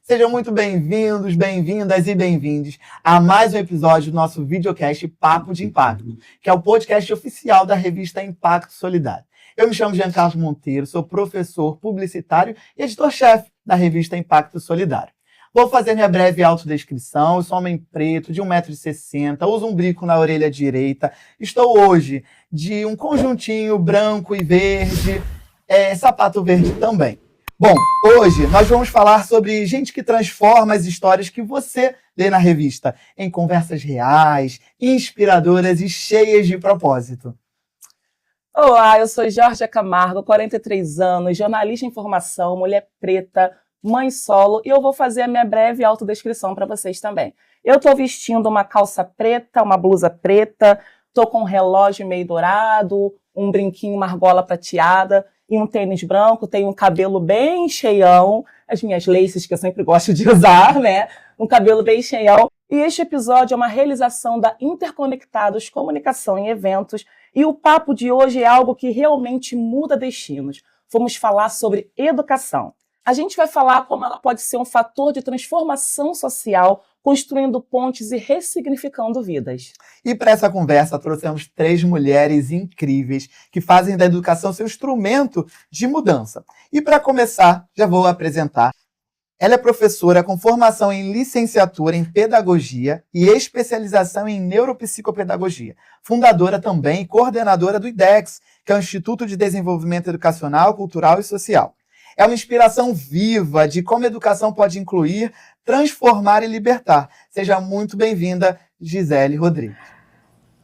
Sejam muito bem-vindos, bem-vindas e bem-vindos a mais um episódio do nosso videocast Papo de Impacto, que é o podcast oficial da revista Impacto Solidário. Eu me chamo Jean Carlos Monteiro, sou professor, publicitário e editor-chefe da revista Impacto Solidário. Vou fazer minha breve autodescrição. Eu sou um homem preto, de 1,60 m, uso um brinco na orelha direita. Estou hoje de um conjuntinho branco e verde, sapato verde também. Bom, hoje nós vamos falar sobre gente que transforma as histórias que você lê na revista em conversas reais, inspiradoras e cheias de propósito. Olá, eu sou Georgia Camargo, 43 anos, jornalista em formação, mulher preta, mãe solo, e eu vou fazer a minha breve autodescrição para vocês também. Eu estou vestindo uma calça preta, uma blusa preta, estou com um relógio meio dourado, um brinquinho, uma argola prateada e um tênis branco, tenho um cabelo bem cheião, as minhas laces que eu sempre gosto de usar, né? Um cabelo bem cheião. E este episódio é uma realização da Interconectados Comunicação em Eventos, e o papo de hoje é algo que realmente muda destinos. Vamos falar sobre educação. A gente vai falar como ela pode ser um fator de transformação social, construindo pontes e ressignificando vidas. E para essa conversa trouxemos 3 mulheres incríveis que fazem da educação seu instrumento de mudança. E para começar, já vou apresentar. Ela é professora com formação em licenciatura em pedagogia e especialização em neuropsicopedagogia. Fundadora também e coordenadora do IDEX, que é o Instituto de Desenvolvimento Educacional, Cultural e Social. É uma inspiração viva de como a educação pode incluir, transformar e libertar. Seja muito bem-vinda, Gisele Rodrigues.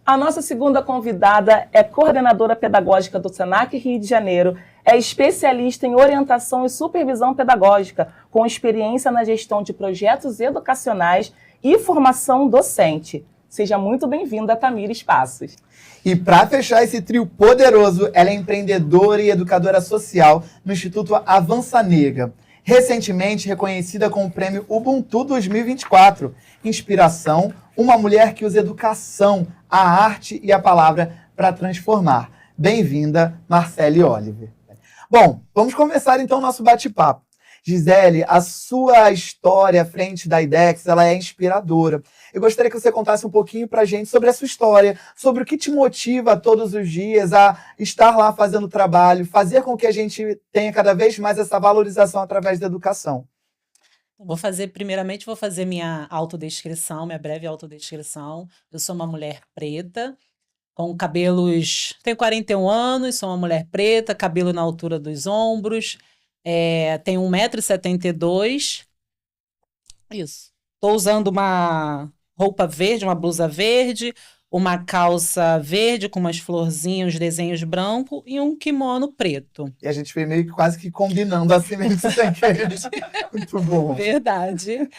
A nossa segunda convidada é coordenadora pedagógica do Senac Rio de Janeiro, é especialista em orientação e supervisão pedagógica, com experiência na gestão de projetos educacionais e formação docente. Seja muito bem-vinda, Tamires Passos. E para fechar esse trio poderoso, ela é empreendedora e educadora social no Instituto Avança Negra. Recentemente reconhecida com o prêmio Ubuntu 2024. Inspiração, uma mulher que usa educação, a arte e a palavra para transformar. Bem-vinda, Marcele Oliver. Bom, vamos começar então o nosso bate-papo. Gisele, a sua história à frente da IDEX, ela é inspiradora. Eu gostaria que você contasse um pouquinho pra gente sobre a sua história, sobre o que te motiva todos os dias a estar lá fazendo trabalho, fazer com que a gente tenha cada vez mais essa valorização através da educação. Primeiramente, vou fazer minha autodescrição, minha breve autodescrição. Eu sou uma mulher preta, com cabelos... Tenho 41 anos, sou uma mulher preta, cabelo na altura dos ombros, tenho 1,72 m. Isso. Estou usando uma roupa verde, uma blusa verde, uma calça verde com umas florzinhas, uns desenhos brancos e um kimono preto. E a gente foi meio que quase que combinando assim mesmo sem querer. Muito bom. Verdade.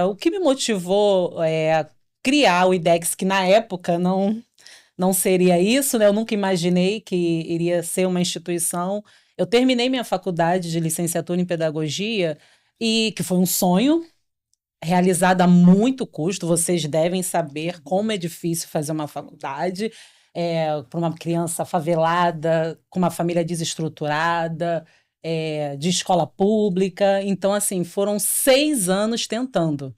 O que me motivou a criar o IDEX, que na época não seria isso, né? Eu nunca imaginei que iria ser uma instituição. Eu terminei minha faculdade de licenciatura em pedagogia, e que foi um sonho realizado a muito custo. Vocês devem saber como é difícil fazer uma faculdade para uma criança favelada, com uma família desestruturada, de escola pública. Então, assim, foram 6 anos tentando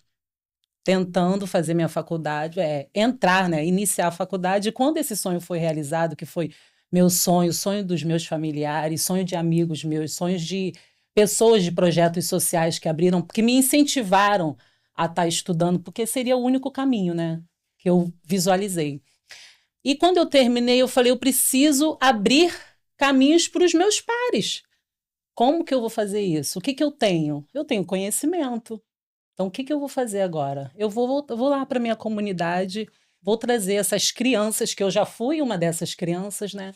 fazer minha faculdade, entrar, né, iniciar a faculdade. E quando esse sonho foi realizado, que foi meu sonho, sonho dos meus familiares, sonho de amigos meus, sonhos de pessoas de projetos sociais que me incentivaram a estar estudando, porque seria o único caminho, né, que eu visualizei. E quando eu terminei, eu falei, eu preciso abrir caminhos para os meus pares. Como que eu vou fazer isso? O que que eu tenho? Eu tenho conhecimento. Então, o que que eu vou fazer agora? Eu vou lá para a minha comunidade, vou trazer essas crianças, que eu já fui uma dessas crianças, né,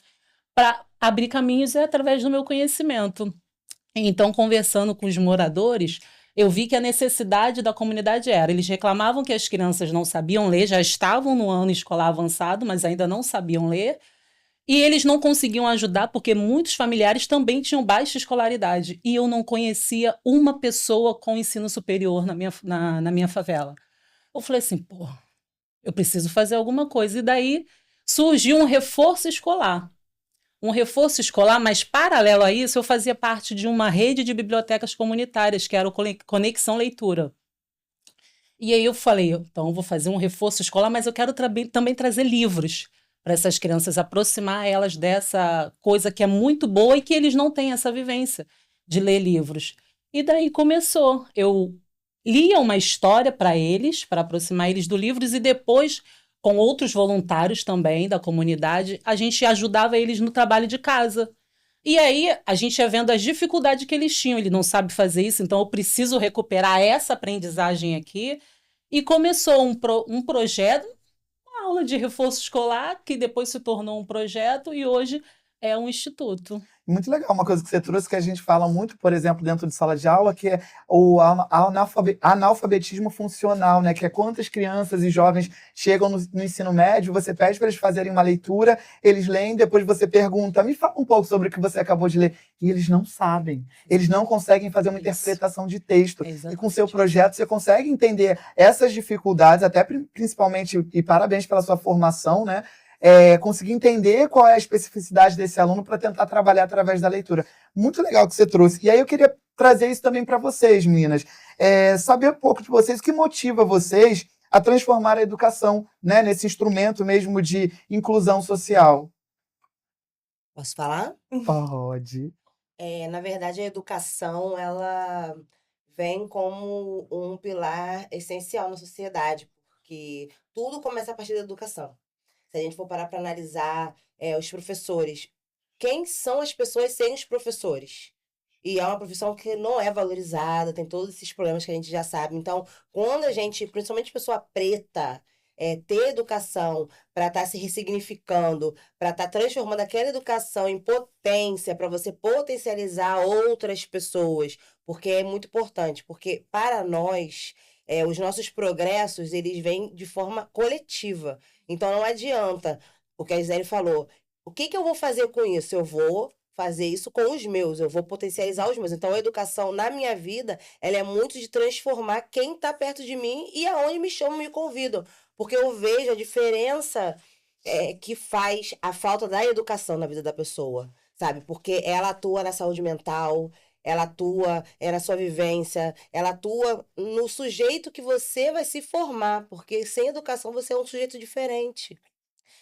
para abrir caminhos através do meu conhecimento. Então, conversando com os moradores, eu vi que a necessidade da comunidade eles reclamavam que as crianças não sabiam ler, já estavam no ano escolar avançado, mas ainda não sabiam ler, e eles não conseguiam ajudar porque muitos familiares também tinham baixa escolaridade, e eu não conhecia uma pessoa com ensino superior na minha favela. Eu falei assim, eu preciso fazer alguma coisa. E daí surgiu um reforço escolar. um reforço escolar, mas paralelo a isso, eu fazia parte de uma rede de bibliotecas comunitárias, que era o Conexão Leitura. E aí eu falei, então eu vou fazer um reforço escolar, mas eu quero também trazer livros para essas crianças, aproximar elas dessa coisa que é muito boa e que eles não têm essa vivência de ler livros. E daí começou. Eu lia uma história para eles, para aproximar eles do livro, e depois, com outros voluntários também da comunidade, a gente ajudava eles no trabalho de casa. E aí a gente ia vendo as dificuldades que eles tinham. Ele não sabe fazer isso, então eu preciso recuperar essa aprendizagem aqui. E começou um projeto, uma aula de reforço escolar, que depois se tornou um projeto e hoje é um instituto. Muito legal, uma coisa que você trouxe que a gente fala muito, por exemplo, dentro de sala de aula, que é o analfabetismo funcional, né? Que é quantas crianças e jovens chegam no ensino médio, você pede para eles fazerem uma leitura, eles leem, depois você pergunta, me fala um pouco sobre o que você acabou de ler. E eles não sabem, eles não conseguem fazer uma interpretação de texto. E com o seu projeto você consegue entender essas dificuldades, até principalmente, e parabéns pela sua formação, né? Conseguir entender qual é a especificidade desse aluno para tentar trabalhar através da leitura. Muito legal que você trouxe. E aí eu queria trazer isso também para vocês, meninas. Saber um pouco de vocês, o que motiva vocês a transformar a educação, né, nesse instrumento mesmo de inclusão social. Posso falar? Pode. Na verdade, a educação, ela vem como um pilar essencial na sociedade, porque tudo começa a partir da educação. Se a gente for parar para analisar os professores, quem são as pessoas sem os professores? E é uma profissão que não é valorizada, tem todos esses problemas que a gente já sabe. Então, quando a gente, principalmente pessoa preta, ter educação para estar se ressignificando, para estar transformando aquela educação em potência, para você potencializar outras pessoas, porque é muito importante, porque para nós, os nossos progressos, eles vêm de forma coletiva. Então, não adianta, o que a Gisele falou, o que eu vou fazer com isso? Eu vou fazer isso com os meus, eu vou potencializar os meus. Então, a educação na minha vida, ela é muito de transformar quem está perto de mim e aonde me chamam, me convidam. Porque eu vejo a diferença que faz a falta da educação na vida da pessoa, sabe? Porque ela atua na saúde mental, ela atua na sua vivência, ela atua no sujeito que você vai se formar, porque sem educação você é um sujeito diferente.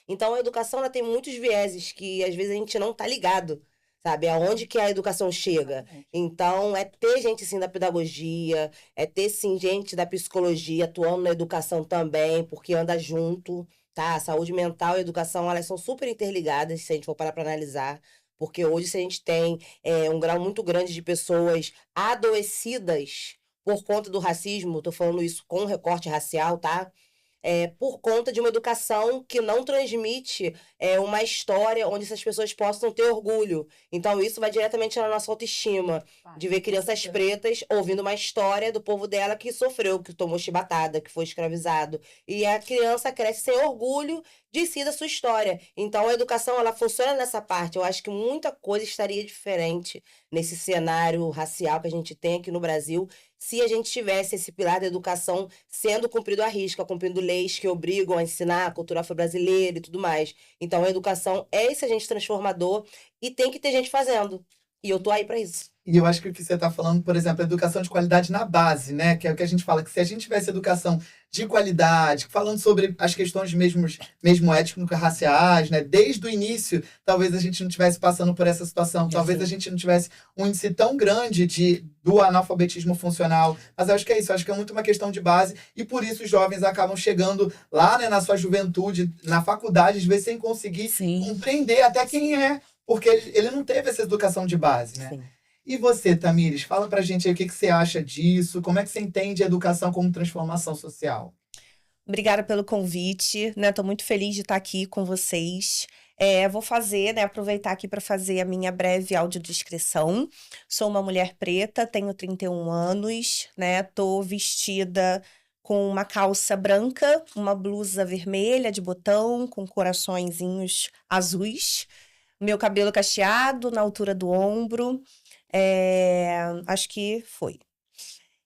Então, a educação ela tem muitos vieses que às vezes a gente não está ligado, sabe? Aonde que a educação chega. Então, é ter gente, sim, da pedagogia, é ter, sim, gente da psicologia atuando na educação também, porque anda junto, tá? A saúde mental e a educação, elas são super interligadas, se a gente for parar para analisar. Porque hoje, se a gente tem um grau muito grande de pessoas adoecidas por conta do racismo, tô falando isso com recorte racial, tá? Por conta de uma educação que não transmite uma história onde essas pessoas possam ter orgulho. Então, isso vai diretamente na nossa autoestima, de ver crianças pretas ouvindo uma história do povo dela que sofreu, que tomou chibatada, que foi escravizado. E a criança cresce sem orgulho de si, da sua história. Então, a educação, ela funciona nessa parte. Eu acho que muita coisa estaria diferente nesse cenário racial que a gente tem aqui no Brasil, se a gente tivesse esse pilar da educação sendo cumprido à risca, cumprindo leis que obrigam a ensinar a cultura afro-brasileira e tudo mais. Então, a educação é esse agente transformador e tem que ter gente fazendo. E eu tô aí para isso. E eu acho que o que você está falando, por exemplo, é educação de qualidade na base, né? Que é o que a gente fala, que se a gente tivesse educação de qualidade, falando sobre as questões mesmo étnico-raciais, né? Desde o início, talvez a gente não estivesse passando por essa situação, talvez a gente não tivesse um índice tão grande do analfabetismo funcional. Mas eu acho que é isso, eu acho que é muito uma questão de base, e por isso os jovens acabam chegando lá, né, na sua juventude, na faculdade, às vezes sem conseguir compreender até quem é, porque ele não teve essa educação de base, né? Sim. E você, Tamires, fala pra gente aí o que você acha disso, como é que você entende a educação como transformação social? Obrigada pelo convite, né? Tô muito feliz de estar aqui com vocês. Vou fazer, né? Aproveitar aqui para fazer a minha breve audiodescrição. Sou uma mulher preta, tenho 31 anos, né? Tô vestida com uma calça branca, uma blusa vermelha de botão, com coraçõezinhos azuis. Meu cabelo cacheado na altura do ombro. Acho que foi.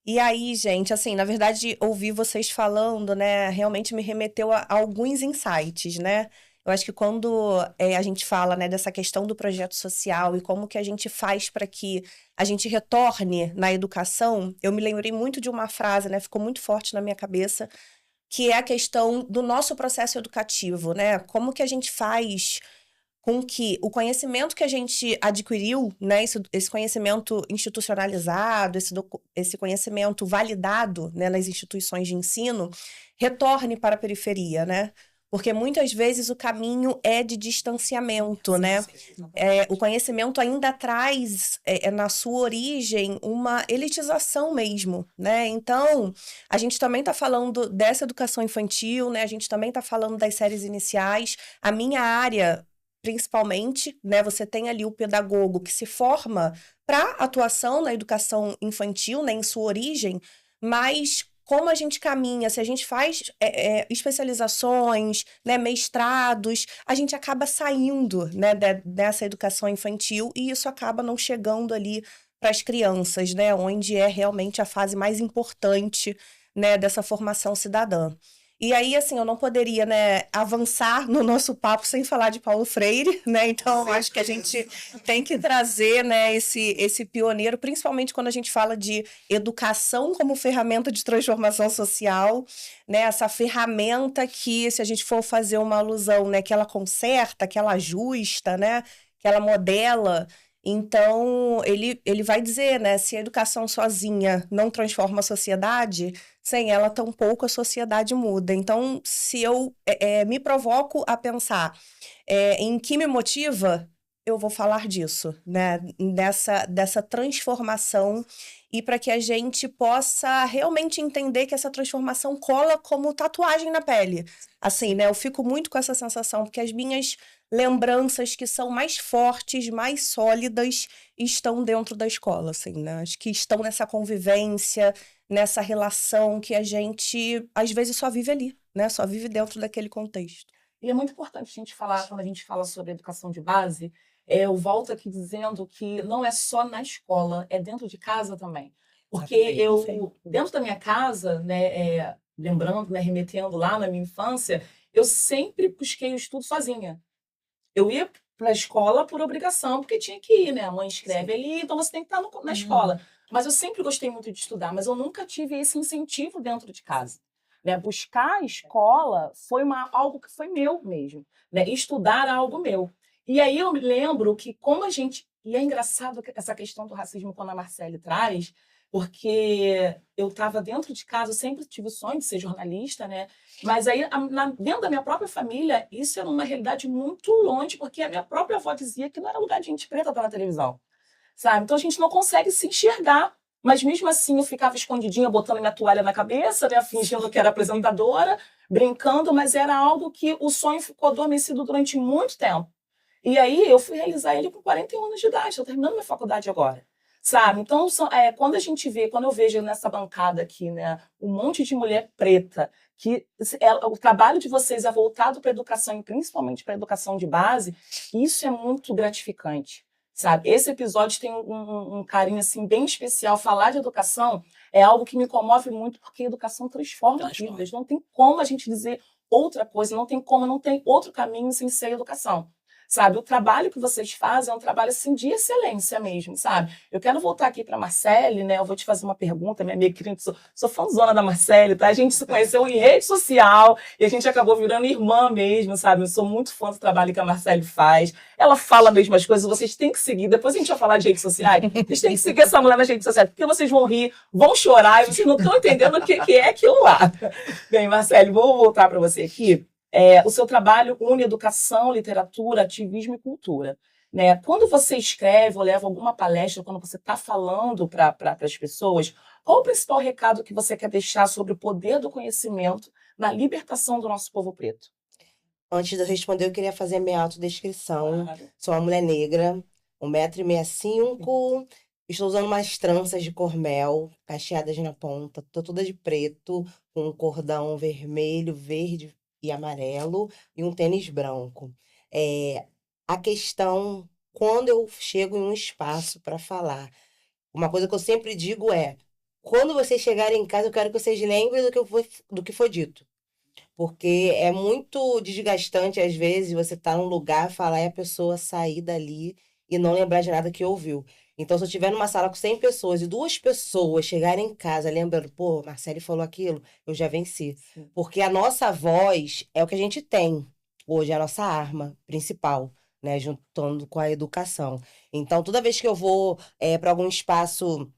E aí, gente, assim, na verdade, ouvir vocês falando, né, realmente me remeteu a alguns insights, né? Eu acho que quando a gente fala, né, dessa questão do projeto social e como que a gente faz para que a gente retorne na educação, eu me lembrei muito de uma frase, né, ficou muito forte na minha cabeça, que é a questão do nosso processo educativo, né? Como que a gente faz com que o conhecimento que a gente adquiriu, né, esse conhecimento institucionalizado, esse conhecimento validado, né, nas instituições de ensino, retorne para a periferia, né? Porque muitas vezes o caminho é de distanciamento, né? O conhecimento ainda traz, na sua origem, uma elitização mesmo, né? Então, a gente também está falando dessa educação infantil, né? A gente também está falando das séries iniciais. A minha área, principalmente, né? Você tem ali o pedagogo que se forma para atuação na educação infantil, né? Em sua origem, mas como a gente caminha, se a gente faz especializações, né, mestrados, a gente acaba saindo, né, dessa educação infantil e isso acaba não chegando ali para as crianças, né, onde é realmente a fase mais importante, né, dessa formação cidadã. E aí, assim, eu não poderia, né, avançar no nosso papo sem falar de Paulo Freire, né? Então, eu acho que a gente tem que trazer, né, esse pioneiro, principalmente quando a gente fala de educação como ferramenta de transformação social, né? Essa ferramenta que, se a gente for fazer uma alusão, né, que ela conserta, que ela ajusta, né, que ela modela. Então, ele vai dizer, né, se a educação sozinha não transforma a sociedade, sem ela tampouco a sociedade muda. Então, se eu me provoco a pensar em que me motiva, eu vou falar disso, né, dessa transformação e para que a gente possa realmente entender que essa transformação cola como tatuagem na pele. Assim, né, eu fico muito com essa sensação, porque as minhas lembranças que são mais fortes, mais sólidas, estão dentro da escola, assim, né? Acho que estão nessa convivência, nessa relação que a gente, às vezes, só vive ali, né? Só vive dentro daquele contexto. E é muito importante a gente falar, quando a gente fala sobre educação de base, eu volto aqui dizendo que não é só na escola, é dentro de casa também. Porque dentro da minha casa, né, lembrando, né, remetendo lá na minha infância, eu sempre busquei o estudo sozinha. Eu ia para a escola por obrigação, porque tinha que ir, né? A mãe escreve ali, então você tem que estar na escola. Mas eu sempre gostei muito de estudar, mas eu nunca tive esse incentivo dentro de casa. Né? Buscar a escola foi algo que foi meu mesmo. Né? Estudar algo meu. E aí eu me lembro que como a gente... E é engraçado essa questão do racismo quando a Marcele traz, porque eu estava dentro de casa, eu sempre tive o sonho de ser jornalista, né? Mas aí, dentro da minha própria família, isso era uma realidade muito longe, porque a minha própria avó dizia que não era lugar de gente preta estar na televisão, sabe? Então a gente não consegue se enxergar. Mas mesmo assim eu ficava escondidinha, botando minha toalha na cabeça, né? Fingindo que era apresentadora, brincando, mas era algo que o sonho ficou adormecido durante muito tempo. E aí eu fui realizar ele com 41 anos de idade, estou terminando minha faculdade agora. Sabe? Então, quando eu vejo nessa bancada aqui, né, um monte de mulher preta, que o trabalho de vocês é voltado para a educação, e principalmente para a educação de base, isso é muito gratificante. Sabe? Esse episódio tem um carinho assim, bem especial. Falar de educação é algo que me comove muito, porque a educação transforma vidas. Não tem como a gente dizer outra coisa, não tem outro caminho sem ser a educação. Sabe, o trabalho que vocês fazem é um trabalho assim, de excelência mesmo, sabe? Eu quero voltar aqui para a Marcele, né? Eu vou te fazer uma pergunta, minha amiga querida, sou fãzona da Marcele, tá? A gente se conheceu em rede social e a gente acabou virando irmã mesmo, sabe? Eu sou muito fã do trabalho que a Marcele faz. Ela fala mesmo as coisas, vocês têm que seguir. Depois a gente vai falar de redes sociais. Vocês têm que seguir essa mulher nas redes sociais, porque vocês vão rir, vão chorar e vocês não estão entendendo o que é aquilo lá. Bem, Marcele, vou voltar para você aqui. O seu trabalho une educação, literatura, ativismo e cultura. Né? Quando você escreve ou leva alguma palestra, quando você está falando para as pessoas, qual o principal recado que você quer deixar sobre o poder do conhecimento na libertação do nosso povo preto? Antes de eu responder, eu queria fazer a minha autodescrição. Claro. Sou uma mulher negra, 1,65 m, estou usando umas tranças de cormel, cacheadas na ponta, estou toda de preto, com um cordão vermelho, verde e amarelo e um tênis branco. A questão, quando eu chego em um espaço para falar, uma coisa que eu sempre digo é, quando vocês chegarem em casa, eu quero que vocês lembrem do que foi dito. Porque é muito desgastante, às vezes, você tá num lugar, falar e a pessoa sair dali e não lembrar de nada que ouviu. Então, se eu estiver numa sala com 100 pessoas e 2 pessoas chegarem em casa lembrando, pô, Marcele falou aquilo, eu já venci. Sim. Porque a nossa voz é o que a gente tem hoje, é a nossa arma principal, né? Juntando com a educação. Então, toda vez que eu vou para algum espaço,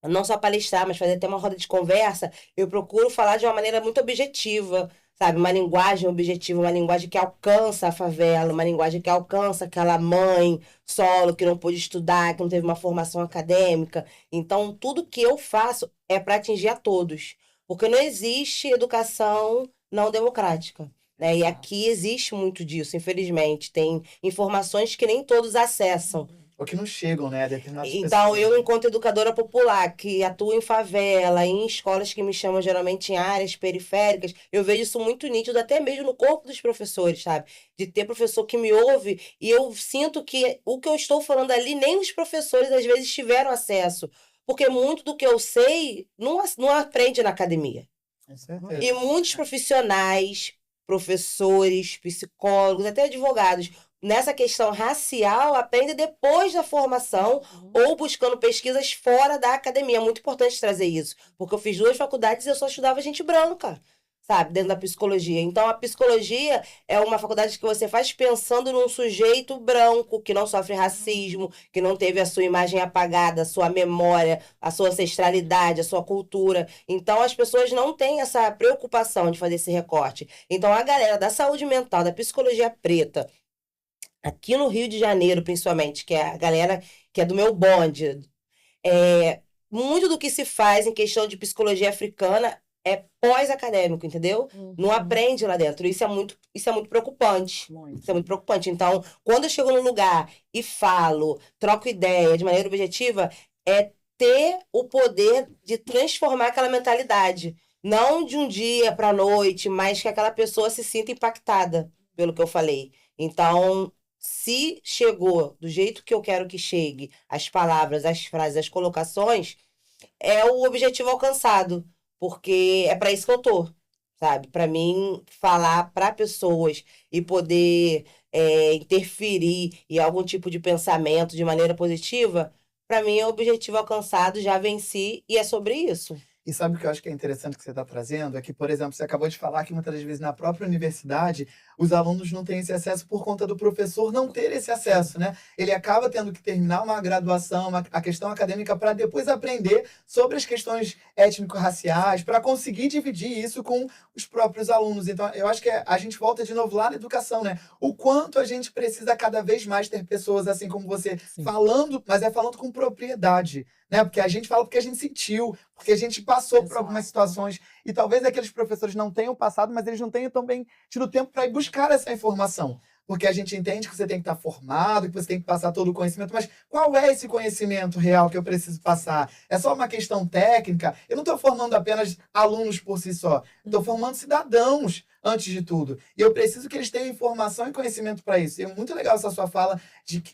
não só palestrar, mas fazer até uma roda de conversa, eu procuro falar de uma maneira muito objetiva, sabe? Uma linguagem objetiva, uma linguagem que alcança a favela, uma linguagem que alcança aquela mãe solo que não pôde estudar, que não teve uma formação acadêmica. Então, tudo que eu faço é para atingir a todos, porque não existe educação não democrática. Né? E aqui existe muito disso, infelizmente. Tem informações que nem todos acessam. Ou que não chegam, né, a determinadas Então, pessoas. eu, enquanto educadora popular, que atua em favela, em escolas que me chamam geralmente em áreas periféricas, eu vejo isso muito nítido, até mesmo no corpo dos professores, sabe? De ter professor que me ouve e eu sinto que o que eu estou falando ali, nem os professores às vezes tiveram acesso. Porque muito do que eu sei não aprende na academia. Com certeza. E muitos profissionais, professores, psicólogos, até advogados, nessa questão racial, aprendem depois da formação ou buscando pesquisas fora da academia. É muito importante trazer isso, porque eu fiz 2 faculdades e eu só estudava gente branca, sabe, dentro da psicologia. Então, a psicologia é uma faculdade que você faz pensando num sujeito branco que não sofre racismo, que não teve a sua imagem apagada, a sua memória, a sua ancestralidade, a sua cultura. Então, as pessoas não têm essa preocupação de fazer esse recorte. Então, a galera da saúde mental, da psicologia preta, aqui no Rio de Janeiro, principalmente, que é a galera que é do meu bonde, muito do que se faz em questão de psicologia africana é pós-acadêmico, entendeu? Não aprende lá dentro. Isso é muito preocupante. Muito. Isso é muito preocupante. Então, quando eu chego num lugar e falo, troco ideia de maneira objetiva, é ter o poder de transformar aquela mentalidade. Não de um dia para a noite, mas que aquela pessoa se sinta impactada pelo que eu falei. Então, se chegou do jeito que eu quero que chegue, as palavras, as frases, as colocações, é o objetivo alcançado, porque é para isso que eu tô, sabe? Para mim, falar para pessoas e poder interferir em algum tipo de pensamento de maneira positiva, para mim é o objetivo alcançado, já venci e é sobre isso. E sabe o que eu acho que é interessante que você está trazendo? É que, por exemplo, você acabou de falar que muitas das vezes na própria universidade os alunos não têm esse acesso por conta do professor não ter esse acesso, né? Ele acaba tendo que terminar uma graduação, a questão acadêmica, para depois aprender sobre as questões étnico-raciais, para conseguir dividir isso com os próprios alunos. Então, eu acho que a gente volta de novo lá na educação, né? O quanto a gente precisa cada vez mais ter pessoas assim como você, Sim. falando, mas falando com propriedade, né? Porque a gente fala porque a gente sentiu, porque a gente passou por algumas situações e talvez aqueles professores não tenham passado, mas eles não tenham também tido tempo para ir buscar essa informação. Porque a gente entende que você tem que estar formado, que você tem que passar todo o conhecimento, mas qual é esse conhecimento real que eu preciso passar? É só uma questão técnica? Eu não estou formando apenas alunos por si só, estou formando cidadãos antes de tudo. E eu preciso que eles tenham informação e conhecimento para isso. E é muito legal essa sua fala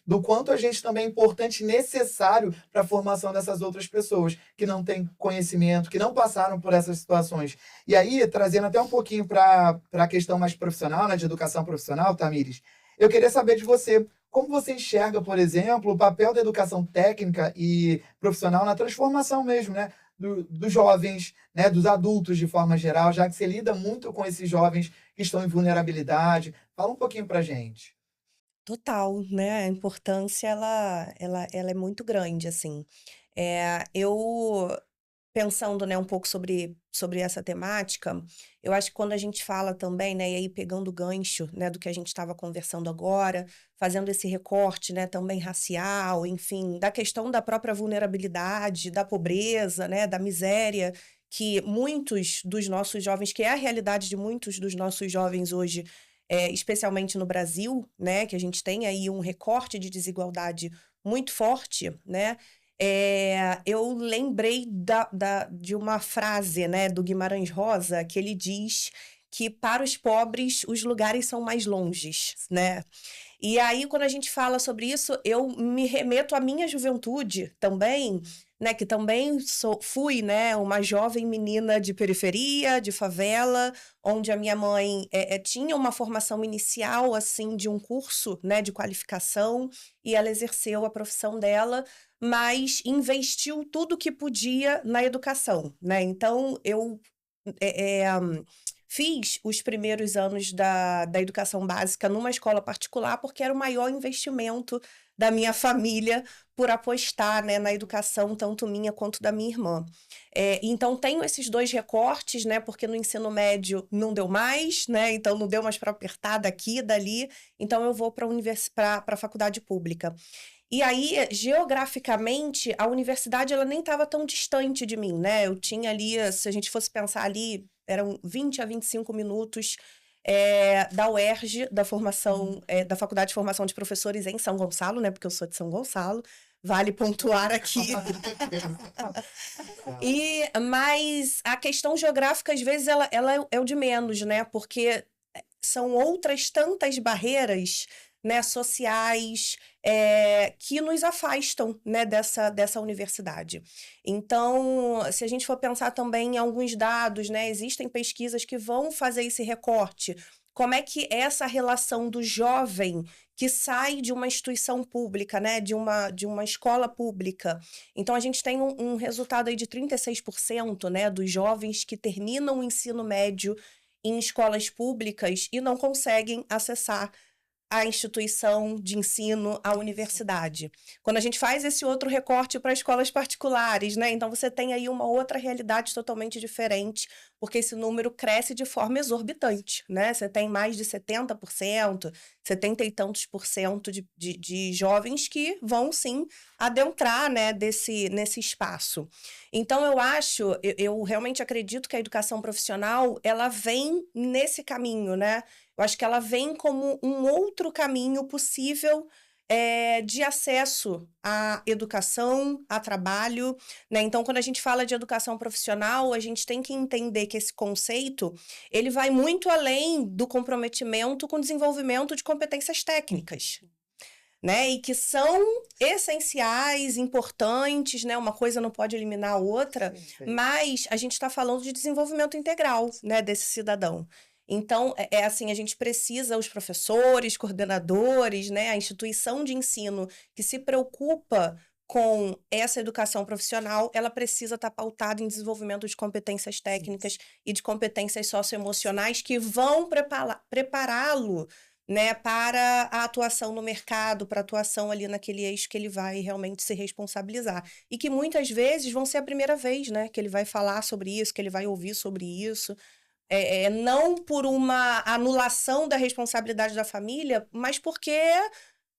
do quanto a gente também é importante e necessário para a formação dessas outras pessoas que não têm conhecimento, que não passaram por essas situações. E aí, trazendo até um pouquinho para a questão mais profissional, né, de educação profissional, Tamires, eu queria saber de você, como você enxerga, por exemplo, o papel da educação técnica e profissional na transformação mesmo, né, dos jovens, né, dos adultos de forma geral, já que você lida muito com esses jovens que estão em vulnerabilidade. Fala um pouquinho pra gente. Total, né? A importância, ela é muito grande, assim. Eu pensando, né, um pouco sobre essa temática, eu acho que quando a gente fala também, né, e aí pegando o gancho, né, do que a gente estava conversando agora, fazendo esse recorte, né, também racial, enfim, da questão da própria vulnerabilidade, da pobreza, né, da miséria, que muitos dos nossos jovens, que é a realidade de muitos dos nossos jovens hoje, especialmente no Brasil, né, que a gente tem aí um recorte de desigualdade muito forte, né, eu lembrei de uma frase, né, do Guimarães Rosa, que ele diz que para os pobres os lugares são mais longes, né? E aí, quando a gente fala sobre isso, eu me remeto à minha juventude também, né? Que também fui, né, uma jovem menina de periferia, de favela, onde a minha mãe tinha uma formação inicial, assim, de um curso, né, de qualificação, e ela exerceu a profissão dela, mas investiu tudo que podia na educação, né? Então, eu fiz os primeiros anos da educação básica numa escola particular porque era o maior investimento da minha família por apostar, né, na educação, tanto minha quanto da minha irmã. Então, tenho esses dois recortes, né, porque no ensino médio não deu mais, né, então não deu mais para apertar daqui e dali, então eu vou para a faculdade pública. E aí, geograficamente, a universidade ela nem estava tão distante de mim, né? Eu tinha ali, se a gente fosse pensar ali, eram 20 a 25 minutos da UERJ, da formação, da Faculdade de Formação de Professores em São Gonçalo, né? Porque eu sou de São Gonçalo. Vale pontuar aqui. Mas a questão geográfica, às vezes, ela é o de menos, né? Porque são outras tantas barreiras, né, sociais, que nos afastam, né, dessa universidade. Então, se a gente for pensar também em alguns dados, né, existem pesquisas que vão fazer esse recorte. Como é que essa relação do jovem que sai de uma instituição pública, né, de uma escola pública. Então, a gente tem um resultado aí de 36%, né, dos jovens que terminam o ensino médio em escolas públicas e não conseguem acessar a instituição de ensino, a universidade. Quando a gente faz esse outro recorte para escolas particulares, né? Então você tem aí uma outra realidade totalmente diferente, porque esse número cresce de forma exorbitante, né? Você tem mais de 70%, 70 e tantos por cento de jovens que vão, sim, adentrar, né, nesse espaço. Então, eu realmente acredito que a educação profissional, ela vem nesse caminho, né? Eu acho que ela vem como um outro caminho possível de acesso à educação, a trabalho, né? Então, quando a gente fala de educação profissional, a gente tem que entender que esse conceito, ele vai muito além do comprometimento com o desenvolvimento de competências técnicas, né? E que são essenciais, importantes, né? Uma coisa não pode eliminar a outra, mas a gente está falando de desenvolvimento integral, né, desse cidadão. Então, assim, a gente precisa, os professores, coordenadores, né, a instituição de ensino que se preocupa com essa educação profissional, ela precisa estar pautada em desenvolvimento de competências técnicas e de competências socioemocionais que vão prepará-lo, né, para a atuação no mercado, para a atuação ali naquele eixo que ele vai realmente se responsabilizar. E que muitas vezes vão ser a primeira vez, né, que ele vai falar sobre isso, que ele vai ouvir sobre isso. Não por uma anulação da responsabilidade da família, mas porque